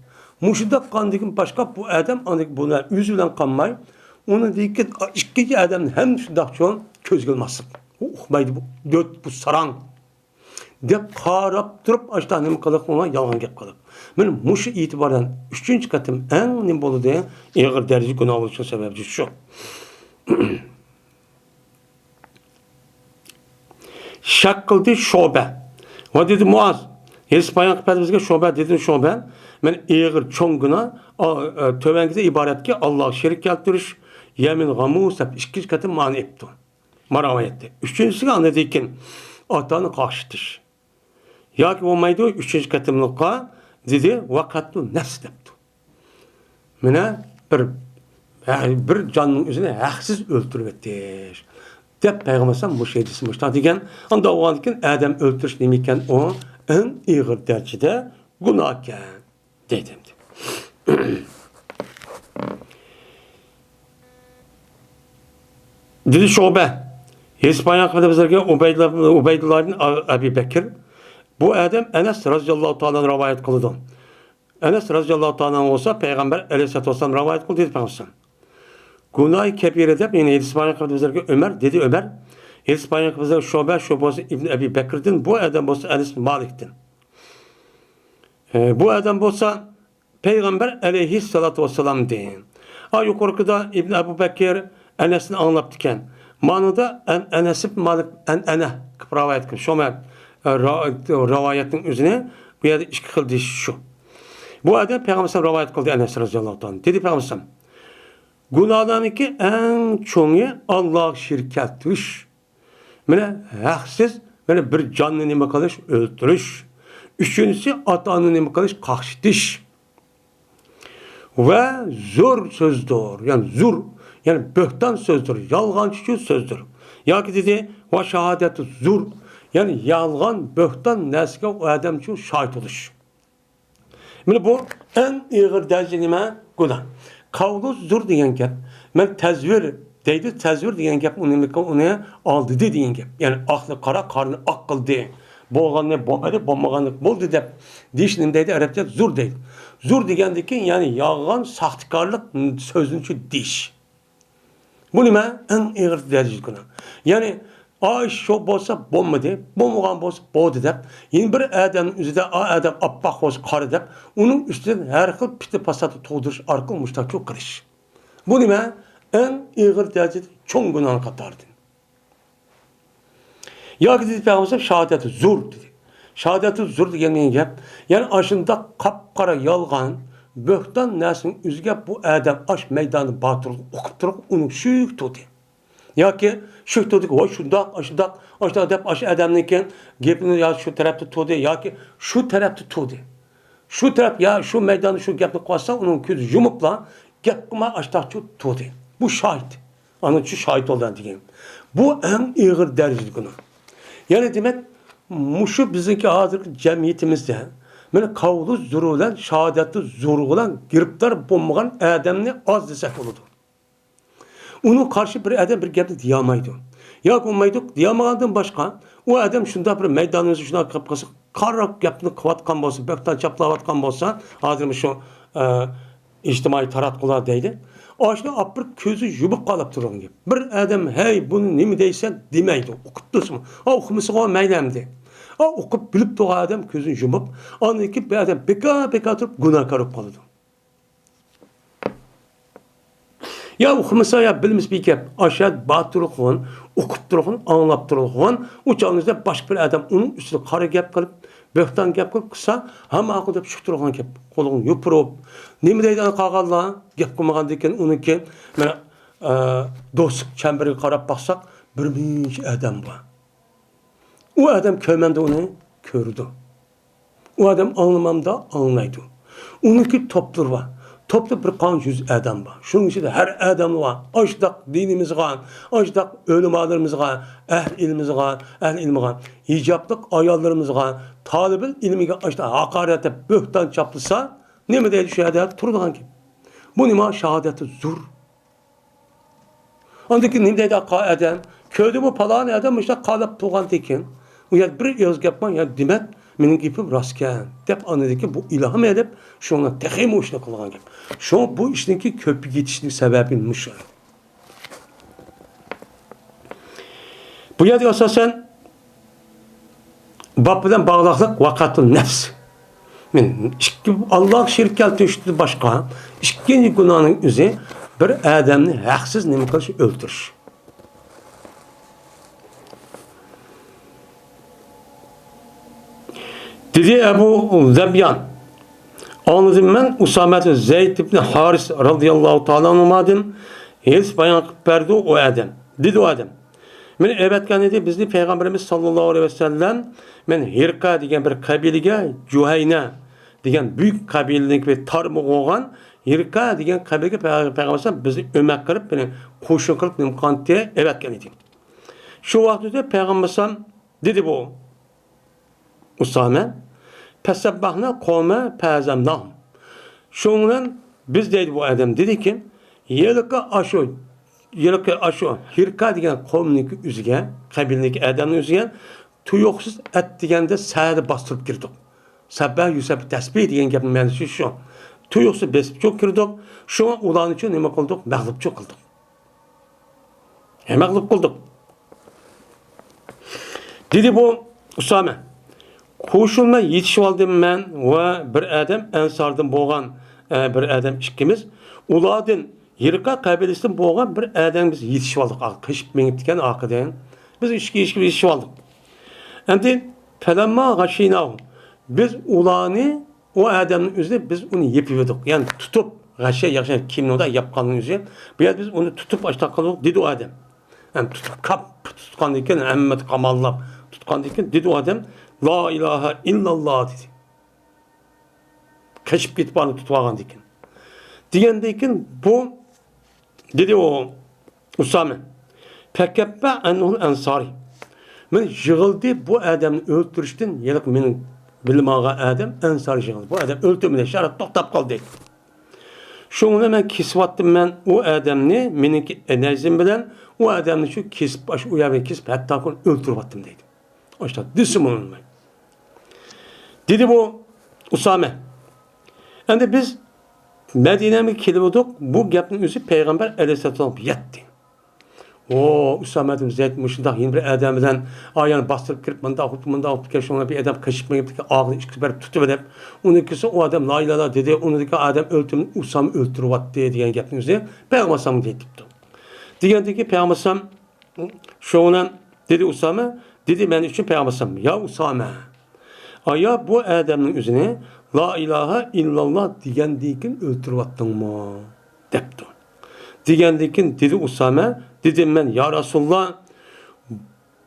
Mushundoq qilgandan boshqa bu odam buni o'zi bilan qolmay, uni deyki ikkinchi odamni ham shundoq cho'ng ko'zga ilmaslik. U uqmaydi bu sarang deb qarab turib ashta nima qilib ona yolg'on gap qilib. Mana mushu e'tibordan 3-qatim eng nima bo'ldi? Ig'ir darajada gunoh bo'lishi sababi shu. Şak kıldı şobe. O dedi Muaz. Hespayan kıpedimizge şobe dedi şobe. Men ağır çoğunguna tövengize ibaret ki Allah şerik keltiriş yemin gamus hep ikinci katı mani etdi. Marava etti. Üçüncüsü anladıyken atanı karşıtış. Ya ki olmaydı 3. katımlıkka dedi vakatlu nefs depti. Mene bir canının üzerine haksız öldürüp ettir. Dep Peygamber bu şey desin degen. Anda o anken adam öldürüş nemiken o en ağır derecede günahken dedim. Dedi Şobe. İspanya kadar Ubeydullah'ın Ebu Bekir. Bu adam Enes radıyallahu ta'ala rivayet kıldı. Enes radıyallahu ta'ala olsa Peygamber aleyhissalatu vesselam rivayet kıldı dedi Peygamber. Günah-ı kebire de yine İspanya kadar Ömer dedi Ömer. İspanya kadar Şobe İbn Ebu Bekir'den bu adam olsa Enes Malik'tin. Bu adam olsa Peygamber aleyhissalatu vesselam deyin. Ha yukarıda İbn Ebu Bekir enesini anlattırken. Manada Enes ibn Malik ene rivayet kılmış. Şöyle rivayetin üzerine bu yerde iki kıldı şu. Bu adam Peygamber rivayet kıldı Enes radıyallahu anh. Dedi Peygamber günahlarınki en çoğu Allah şirk ettiriş. Mene haksız, mene bir canlı nime kılış, öldürüş. Üçüncüsü atanı nime kılış, kakşitiş. Ve zor sözdür. Yani zor, yani böhtan sözdür, yalgancı sözdür. Ya ki dedi, ve şehadeti zor. Yani yalgan, böhtan nesike o adam için şahit oluş. Mene bu en ağır derece nime günah. Kavlu zor diyen gap. Men tezvir deydi, tezvir diyen gap onu aldı diyen gap. Yani aklı kara, karnı ak kıldı. Boğanı boğmadı, boğmaganlık boldu dep. Dişinin deydi, Arapça zor deydi. Zor degendeki yani yağan, sahtekarlık sözünün için diş. Bu nime en ağır derece günah. Yani ay şu bolsa bommadı, bommagan bolsa boğdu dep. Yeni bir adamın üzerinde adam appaq olsa karı dep. Onun üstünden her xil piti pasatı toğduruş arka muştak çok kırış. Bu nime en ağır derecede çoğun günahını katardı. Ya ki dedi Peygamber şehadeti zor dedi. Şehadeti zor degen gap. Yani aşında kapkara yalgan, böhtan nesinin üzge bu adam aş meydanı batırılıp okup durup onu şük tutdu. Ya ki şük tutdu ki o şundak, aşındak, aşındak dep aş adamınken gepini ya şu tarafta tutdu ya ki şu tarafta tutdu. Şu taraf ya şu meydanı şu gepini koysa onun gözü yumukla gepime aştak tutdu. Bu şahit. Onun için şahit olan diyeyim. Bu en ağır dereceli günah. Yani demek muşu bizimki hazır cemiyetimizde böyle kavlu zor olan, şehadeti zor olan, giriptar bulmayan adamını az desek olurdu. Onun karşı bir adam bir gepni diyamaydı. Ya olmaydı, diyamagandan başka o adam şunda bir meydanımızı şuna kapkası karrak gepni kıvatkan bolsa, bökten çaplavatkan bolsa, hazır şu içtimai taratqular deydi. Aşkı apır közü yubuk kalıp durun gibi. Bir adam hey bunu ne mi deysen demeydi. Okuttusun. Ha okumuşsun o meylemdi. Ha okup bilip de o adam közün yumup. Anlayıp bir adam beka durup günahkar olup kaldı. Ya okumuşsa ya bilmiş bir kep. Aşağı batırıp koyun, okup durun, anlap durun koyun. Uçağınızda başka bir adam onun üstüne kara gep kalıp, böhtan gep kalıp kısa. Ama akıda pişik durun kep. Kolunu yupırıp. Ne mi deydi kağalla? Gep koymagan deyken onunki. Böyle dostluk çemberi karab baksak bir minç adam var. O adam köymende onu kördü. O adam anlamamda anlaydı. Onunki toptur var. Toplu bir kan yüz adam var. Şunun içinde her adam var. Açtık dinimiz var. Açtık ölüm ağlarımız var. Ilimiz var. İlmi var. Hicaplık ayarlarımız var. Talibin ilmiga açtık. Hakarete böhtan çaplısa ne mi değil şu adam turduğun gibi. Bu nima şehadeti zor. Ondaki ne dedi adam? Köyde bu falan adam işte kalıp tuğan tekin. Bu ya bir göz yapman ya demek menin gipim rastken. Dep anladı ki bu ilham edip şuna tehim o işine kılgan gibi. Şu bu işteki köpük yetişlik sebebinmiş. Bu yerde esasen bab bilen bağlılık vakatın nefs. Allah şirk keltirişti başka. İkinci günahın üzeri bir adamni haksız nima qilish o'ldirish. Dedi Ebu Zebyan. Anladım ben Usamet Zeyd ibn Haris radıyallahu ta'ala anhumadım. Hiç bayan verdi o adam. Dedi o adam. Men evetken dedi bizni Peygamberimiz sallallahu aleyhi ve sellem men Hirka degan bir kabilige Juhayna degan büyük kabilelik ve tarmı olgan Hirka degan kabilige Peygamberimiz bizni ömek kırıp beni koşun kırıp nimkanteye evetken dedi. Şu vakitte Peygamberimiz dedi bu Usame Pesebbahna kome pezemnahum. Şundan biz dedi bu adam dedi ki yılıka aşu Hirka degan qavmniki üzüge kabilelik adamning üzüge tuyuqsiz et deganda sa'da bastırıp girdik. Sabbah yusab tasbih degan gapning ma'nosi shu. Tuyuqsiz besib çok kirdik. Şuna ularning uchun nima qildik? Mag'lubchi qildik. Mag'lub qildik. Dedi bu Usame qo'shilma yetishib oldim men va bir adam ansardan bo'lgan bir adam ikkimiz ulardan Yirqa kabilesinden boğan bir adam biz yetişip aldık. Kışıp menip diken arkadan. Biz işki yetişip aldık. Endi felemma gaşinav. Biz ulanı o adamın üzerine biz onu yapıyorduk. Yani tutup gaşa yakışan kimin oda yapkanın üzerine. Bir biz onu tutup açtık dedi o adam. Yani tutup tutkan diken emmet kamallap tutkan diken dedi o adam. La ilahe illallah dedi. Kaçıp gidip bana tutmagan diken. Diyendeyken bu dedi o Usame. Fekebbe enhul ensari. Men yığıldı bu adamı öldürüşten yelik menin bilmağa adam ensari yığıldı. Bu adam öldürmeden şarat toktap kaldı. Şunu men kesip men o adamını meninki enerjim bilen o adamını şu kesip baş uyarı kesip hatta kon öldürüp attım dedi. O işte düşüm onun ben. Dedi bu Usame. Endi biz Medine'ye keliyorduk. Bu gapning o'zi Peygamber Aleyhisselam yetti. O Usame'dim Zeyd muşunda yeni bir adam bilen ayağını bastırıp kirip mında şuna bir adam kaşıp mıyıp ki ağını içki verip tutup edip onunkisi o adam la ilahe dedi onunkisi adam öldürüp Usame öldürüp attı diyen gapning o'zi Peygamber Aleyhisselam deyipti. Diyendeki Peygamber Aleyhisselam şuna dedi Usame dedi ben için Peygamber Aleyhisselam ya Usame aya bu adamın üzerine La ilahe illallah diyendikin öldürüp attın mı? Depti. Diyendikin dedi Usame, dedim ben ya Resulullah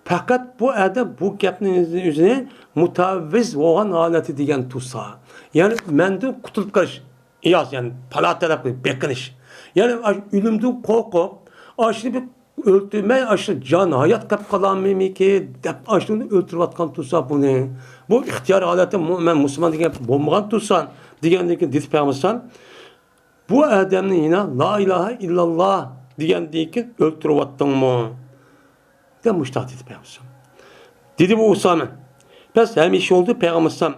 fakat bu adam bu gapning üzerine mutavviz olan haleti diyen tusa. Yani mende kutulup karış. İyaz yani palat tarafı bekiniş. Yani ölümden korkup aşırı bir öldürme aşırı can hayat kap kalan mı ki dep aşırı öldürüp atkan tusa bu ne? Bu ihtiyar haleti mümin Müslüman diyen bombagan tutsan diyendeki dit peygambersan bu adamın yine la ilahe illallah diyendeki öldürüp attın mı? Demişler dit peygambersan. Dedi bu Usame. Pes hem iş oldu peygambersan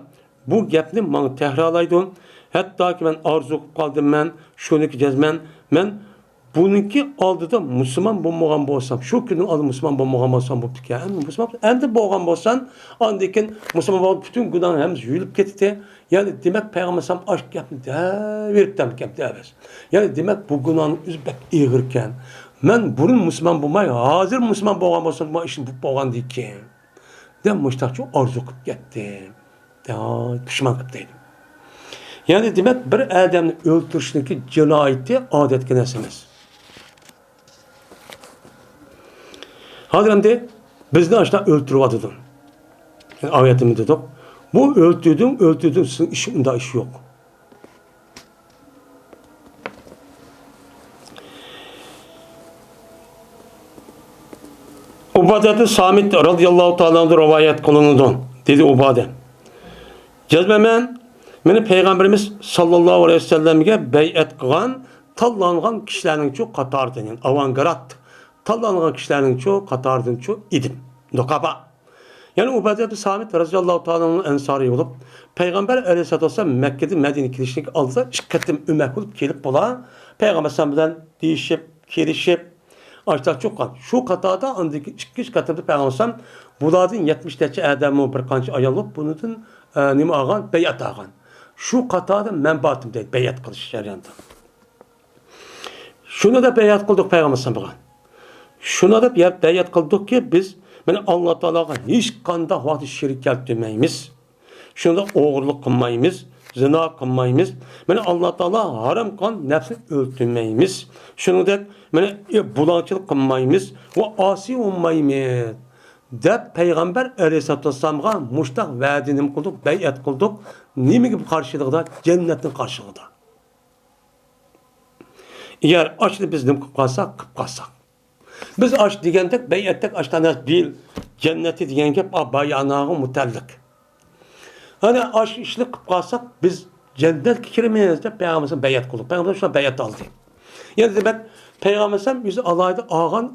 bu gapni bana tekrarlaydı. Hatta ki ben arzu kaldım ben şunu ki cezmen ben bununki aldıda Müslüman bulmagan bolsam, şu günün aldı Müslüman bulmagan bolsam bu ki hem Müslüman hem de bolgan bolsan, andikin Müslüman bol bütün günahın hem yuyulup ketdi. Yani demek Peygamberim aşk yaptı da verip demkem demez. Yani demek bu günahın üzbek iğirken, men burun Müslüman bulmay, hazır Müslüman bolgan bolsam bu işin bu bolgan deyken. Dem müştak çok arzu kıp gitti. Ya pişman kıp deydim. Yani demek bir adamın öldürüşündeki cinayeti adet genesiniz. Hademde bizni aşağı öldürüp atıdın. Yani ayetimi dedik. Bu öldürdün sizin işinde iş yok. Ubade-i Samit radıyallahu ta'ala rivayet kılındı. Dedi Ubade. Cezmemen meni Peygamberimiz sallallahu aleyhi ve sellem'e bey'et kılan tallanğan kişilerin çok katardı. Yani avantgard tallanğan kişilerin çok katardı çok idim. Nokaba. Yani Ubade-i Samit radıyallahu ta'ala'nın ensari olup Peygamber aleyhissalatü vesselam Mekke'de Medine kirişlik aldı. Şikketim ümmet olup gelip bula Peygamber sallallahu değişip kirişip açlar çok kan. Şu katada andaki iki katında Peygamber sallallahu buladın 70'teki adamı bir kanç ayılıp bunun nime ağan beyat ağan. Şu katada menbaatım değil beyat kılış şeriatında. Şuna da beyat kıldık Peygamber sallallahu. Şuna da bir beyat kıldık ki biz yani Allah Teala'ga hiç kanda vakti şirk keltmeyimiz. Şunu da oğurluk kılmayımız, zina kılmayımız. Yani Allah Teala haram kan nefsi öldürmeyimiz. Şunu da yani bulançılık kılmayımız ve asi olmayımız. De Peygamber Aleyhisselatü Vesselam'a muştak vaadini kıldık, beyat kıldık. Nime gibi karşılığı cennetin karşılığı. Eğer açlı biz nim kıpkasak, kıpkasak. Biz aç digendek, beyettek açtan değil, cenneti diyen gep bayanağı mutellik. Hani aç işlik kıpkasak biz cennet kirmeyiz de Peygamber'in beyat kıldık. Peygamber şuna beyat aldı. Yani demek Peygamber'in yüzü alaydı ağan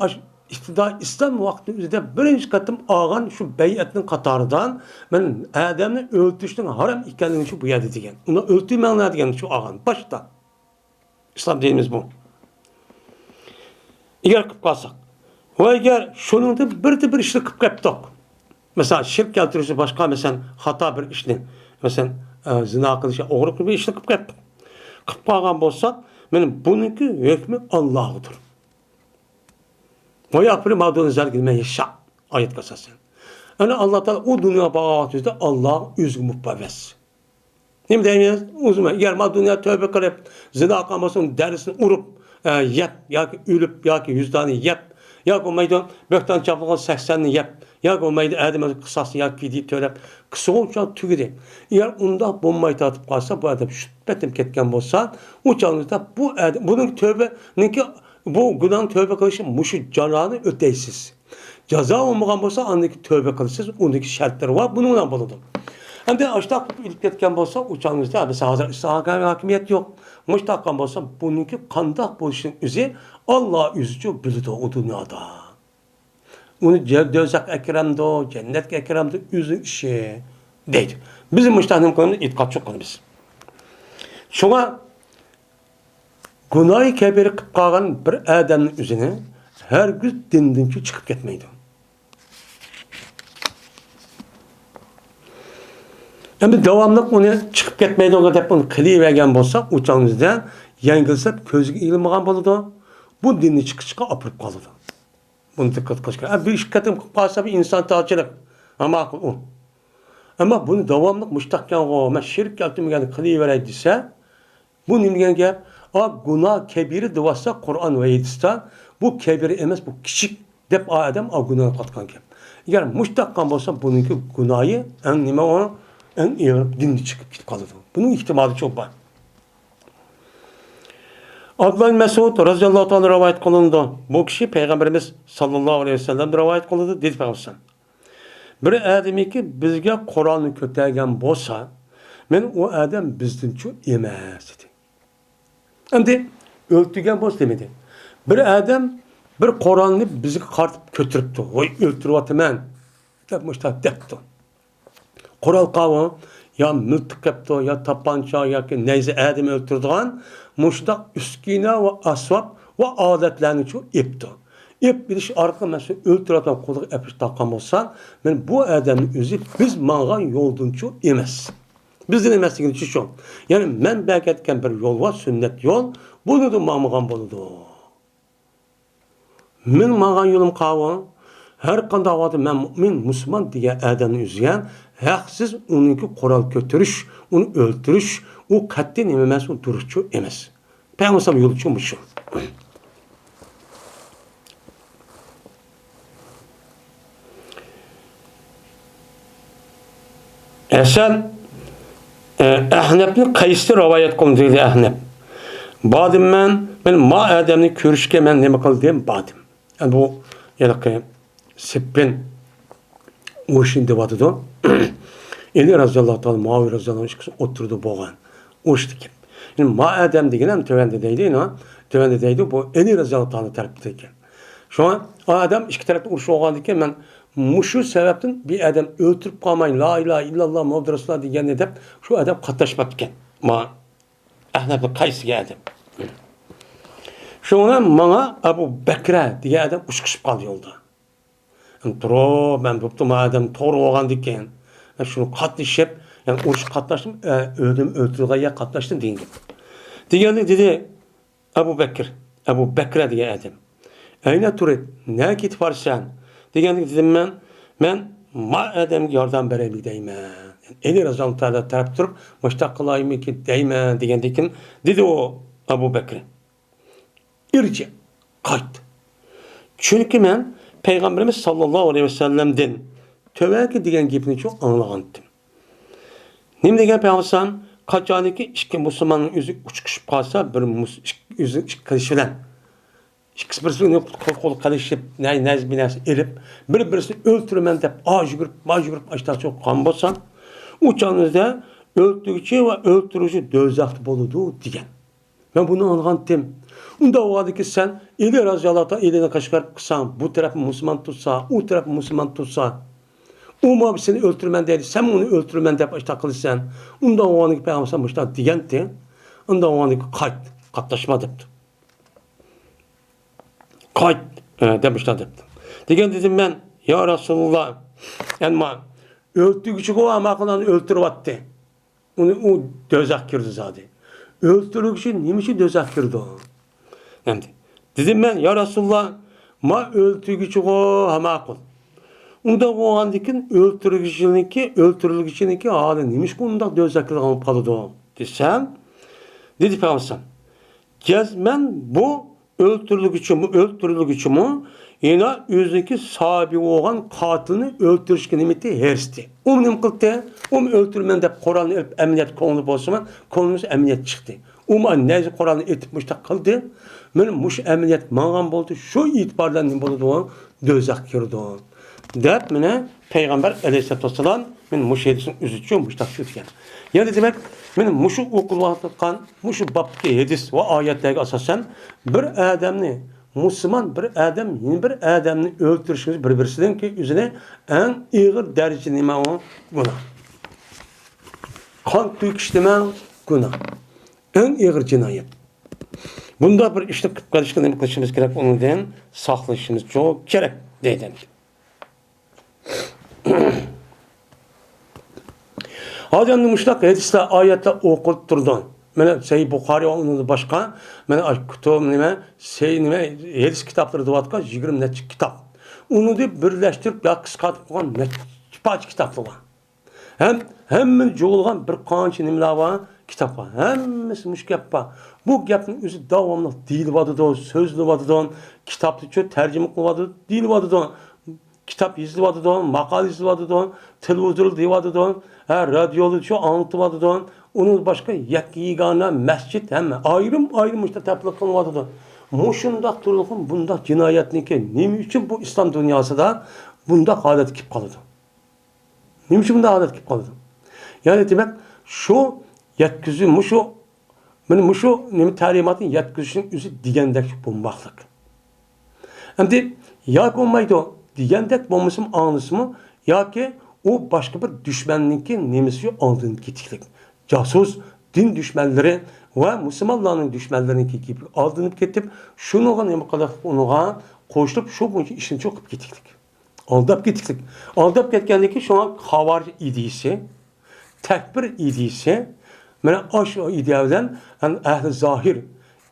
iktidar İslam vakti üzerinde birinci katım ağan şu beyatının katarından ben Adem'in öldürüşünün haram ikenliğini şu bu yedi diyen. Onu öldürmeyen ne diyen şu ağan. Başta. İslam dinimiz bu. Eğer kıpkasak. Ve eğer şunun da bir işini kıpkaptık. Mesela şirk keltirişi başka mesela hata bir işini. Mesela zina kılışı, oğruk bir işini kıpkaptık. Kıpkagan bolsak Men bununki hükmü Allah'ıdır. O yapırı madonu zergilme yaşa. Ayet kasasen. Yani Allah Teala o dünya bağatızda Allah üzgü mubbavez. Neyim deyimiz? Uzman. Eğer dünya tövbe kılıp, zina kalmasın derisini urup, yap, ya ki ölüp, ya ki 100 tane yap, ya ki olmaydı, bökten çapılgan 80'ni yap, ya ki olmaydı, adamın kısasını ya ki törep, kısa olacak tügüdü. Eğer onda bombayı atıp kalsa, bu adam şüphetim ketken olsa, o çağınızda bu adam, bunun tövbe, bu günahın tövbe kılışı muşu cananı öteysiz. Ceza olmayan olsa, andaki tövbe kılışsız, ondaki şartları var, bununla buludu. Hem de açtak ilk etken olsa uçağınızda mesela hazır İsa'ya hakimiyet yok. Müştakkan olsa bununki kandak buluşun üzü Allah üzücü bildi o dünyada. Onu dözek ekremde, cennet ekremde üzü işi deydi. Bizim müştakın konumuz itikat çok konumuz. Şuna günah-ı kebiri kıp kalan bir adamın üzerine her gün dindinki çıkıp gitmeydi. Hem devamlı onu çıkıp ketmeydi o kadar bunu kılıvergen bolsa uçağınızda yengilsep közüge ilimgan boludu. Bu dinni çıkışka apırıp kalıdı. Bunu dikkat kılışka. Bir şirketim kılsa bir insan tağçılık. Ama o. Ama bunu devamlı müştakken o. Ben şirk yaptım yani kılıverey dese bu nimgen gep. Günah kebiri divasa Kur'an ve yedistan. Bu kebiri emez bu küçük dep adam o günah katkan gep. Eğer müştakkan bolsa bununki günahı en nime onu en iyi dinli çıkıp gidip kalırdı. Bunun ihtimali çok var. Abdullah Mesud radıyallahu ta'ala rivayet kılındı. Bu kişi Peygamberimiz sallallahu aleyhi ve sellem rivayet kılındı. Dedi Peygamber. Bir adamı ki bizge Kur'an'ı kötegen bolsa, men o adam bizden çok emez dedi. Hem de öldürgen bolsa demedi. Bir adam bir Kur'an'ı bizge kartıp kötürüptü. Oy öldürüp atman. Depmişler depti. Kural kavun ya mültük yaptı ya tapanca ya ki neyse adam öldürdüğün muştak üskine ve asvab ve adetlerini çok ipti. İp bir iş arka mesela öldürülen kolu epiş takam olsan ben bu adamın özü biz mağan yoldan çok emez. Bizden emezliğini şu. Yani ben belki etken bir yol var sünnet yol bunu da mağan buludu. Men mağan yolum kavun her kanda vadı men mümin Müslüman diye adamın özüyen haksız onunki kural götürüş, onu öldürüş, o kattin ememez, o duruşçu emez. Peygamber yolu çumuşu. Esen Ahnep'ni Kays'ta rivayet kıldı dedi Ahnep. Badım ben ma adamını körüşke men neme kıl diyeyim badım. Yani bu yani sippen o şimdi vadıdı. Ali razıyallahu ta'ala Muaviye razıyallahu anh oturdu boğan. Uçtu ki. Yani ma adam degenen tövendedeydi ne? Tövendedeydi bu Ali razıyallahu ta'ala tarafındayken. Şu an o adam iki tarafta uğraşı olgandayken ben muşu sebepten bir adam öldürüp kalmayın. La ilahe illallah Muhammed Resulullah diyen edip şu adam katlaşmak iken. Ma Ahnep'in Kays'ı adam. Şu an bana Abu Bekre diye adam uçkışıp kaldı yolda. Ben bu adam doğru olgandayken şunu katlaşıp yani uç katlaştım öldürüğe katlaştım deyin. Diğerli dedi Abu Bekir diye adam. Ayna turet ne git var sen? Diğerli dedim ben ma adam yardım verelim deyim. Eli razan taraf durup müştak kılayım ki deyim diyendikin dedi o Abu Bekir. İrci kayıt. Çünkü ben Peygamberimiz sallallahu aleyhi ve sellem'den tövbe diyen gibini çok anlagandım. Neyim degen Peygamber kaçaniki iki Müslümanın yüzü uçuşup kalsa bir yüzü kılışılan. İkisi birisini kol kalışıp nez binası erip birisini öldürmen deyip acıgırıp açta çok kan bolsan uçağınızda öldürücü ve öldürücü dözaktı boludu diyen. Ben bunu anlagandım. Onda o adı ki sen ili razıyallahu iline kaşıkar kısan bu tarafı Müslüman tutsa, o tarafı Müslüman tutsa o mu seni öldürmen değil, sen onu öldürmen deyip açta kılırsan onda o adı ki Peygamber Mustafa diyendi. Onda o adı ki katlaşma deyipti. Kayıt demişler deyipti. Diyen dedim ben ya Resulullah yani öldürücü o amakından öldürüp attı. Onu o dözak girdi zaten. öldürgüçü nimişi dözak girdi. Endi dedim ben ya Resulullah ma öldürgüçü o hamakul. Unda oğandikin öldürülgüçününki hali nimiş ki unda dözaklık alıp kalıdı desem. Dedi Peygamber gezmen bu öldürülgüçümü yine özündeki sahibi olan katilini öldürüşke nimeti hersti. Nim kıldı. Öldürmen de Kur'an'ı elip emniyet konulu bolsa konumuz emniyet çıktı. Neyse Kur'an'ı etip müştak kıldı. Benim muş emniyet mağam oldu. Şu itibarla ne buldu? Dözak girdi. Dep mene Peygamber Aleyhisselatü Vesselam men muş hadisin üzücü müştak şu diyen. Yani demek men muşu okulatkan muşu babki hadis ve ayetlerge asasen bir adamni Müslüman bir adam yeni bir adamni öldürüşünüz birbirisinden ki üzerine en ağır derece nime o günah. Kan tüküşteme günah. En ağır cinayet. Bunda bir işte karışık ne kılışımız gerek onun den saklaşımız çok gerek deyden. Adamın müştak hadisle ayetle okup durdu. Mene Sahih Bukhari onun başka mene Al-Kutub nime hadis kitapları da var 20 neçe kitap. Onu da birleştirip ya kısaltıp koygan neçe kitaplar var. Hemen çoğulgan bir qancha nimalar var kitap var. Hemmesi muş gap var. Bu gapning o'zi davomli deyilyapti, so'zlayapti, kitapni tercüme qilyapti, deyilyapti. Kitap yazılyapti, maqol yazılyapti, televizor deyapti, radyoda şu anlatyapti. Onun başka yegana mescid hemme ayrım işte taplıq qilyapti. Muşundaq turulğun bundaq cinayetniki nima uchun bu İslam dünyasida bundaq holat kelib qoladi? Nima uchun bundaq holat kelib qoladi? Yani demek şu yetkizü muşu nima ta'limotni yetkizishning o'zi degandek bo'lmoqlik. Endi yoki bo'lmaydi degandek bo'lmasam anglashmi yoki u boshqa bir dushmanniki nimasi oldin ketiklik. Casus din düşmanları ve Müslümanların düşmanlarının gibi aldınıp ketip şunu nima qilib unuğa qo'shilib shu bo'yicha ishni cho'qib ketiklik. Aldab ketiklik. Aldab ketgandiki şu an xavar idisi, tekbir idisi, mana aşağı ideyadan ahli zahir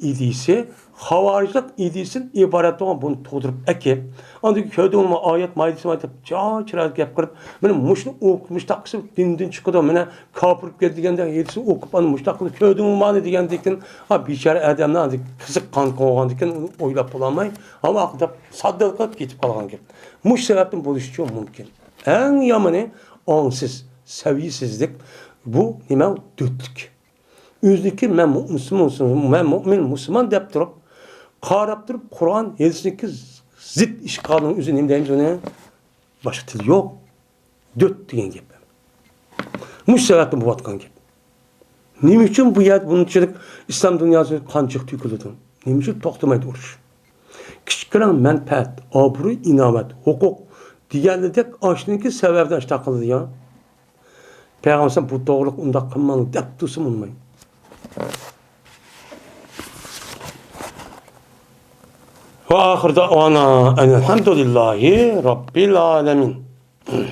idisi, xavaricilik idisin ibaret olan bunu to'dirib ekip, andaki köyde olma ayet maydisi aytib, chiroyli gap qilib, mana mushni o'qib mushtaqisi dindan chiqadi, mana kofir kelganda yetsin o'qib ana mushtaqini köyde olmani degandekin, ha bechara odamlar qiziq qon qo'ygandekin uni o'ylab bo'lolmay, ama aqdab saddal qilib ketib qolgan gap. Mush sababdan bo'lishi mumkin. Eng yomoni onsiz, saviyasizlik bu nima dötlük. O'zliki men Müslüman deb turib, qarab turib Qur'on hadisniki zid ish qilgan o'zi nima deymiz uni? Boshqa til yo'q. Döt degan gap. Mush sababdan bo'layotgan gap. Nima uchun bu yer bunchalik islom dunyosida qanchiq to'kiladi? Nima uchun to'xtamaydi urush? Kichkina manfaat, obro', inomat, huquq deganidek oshniki sababdan ish taqiladi ya. Peygamber bu doğruluk unda qilmang deb tursa bo'lmaydi. Ve ahir da'vana elhamdülillahi rabbil alemin.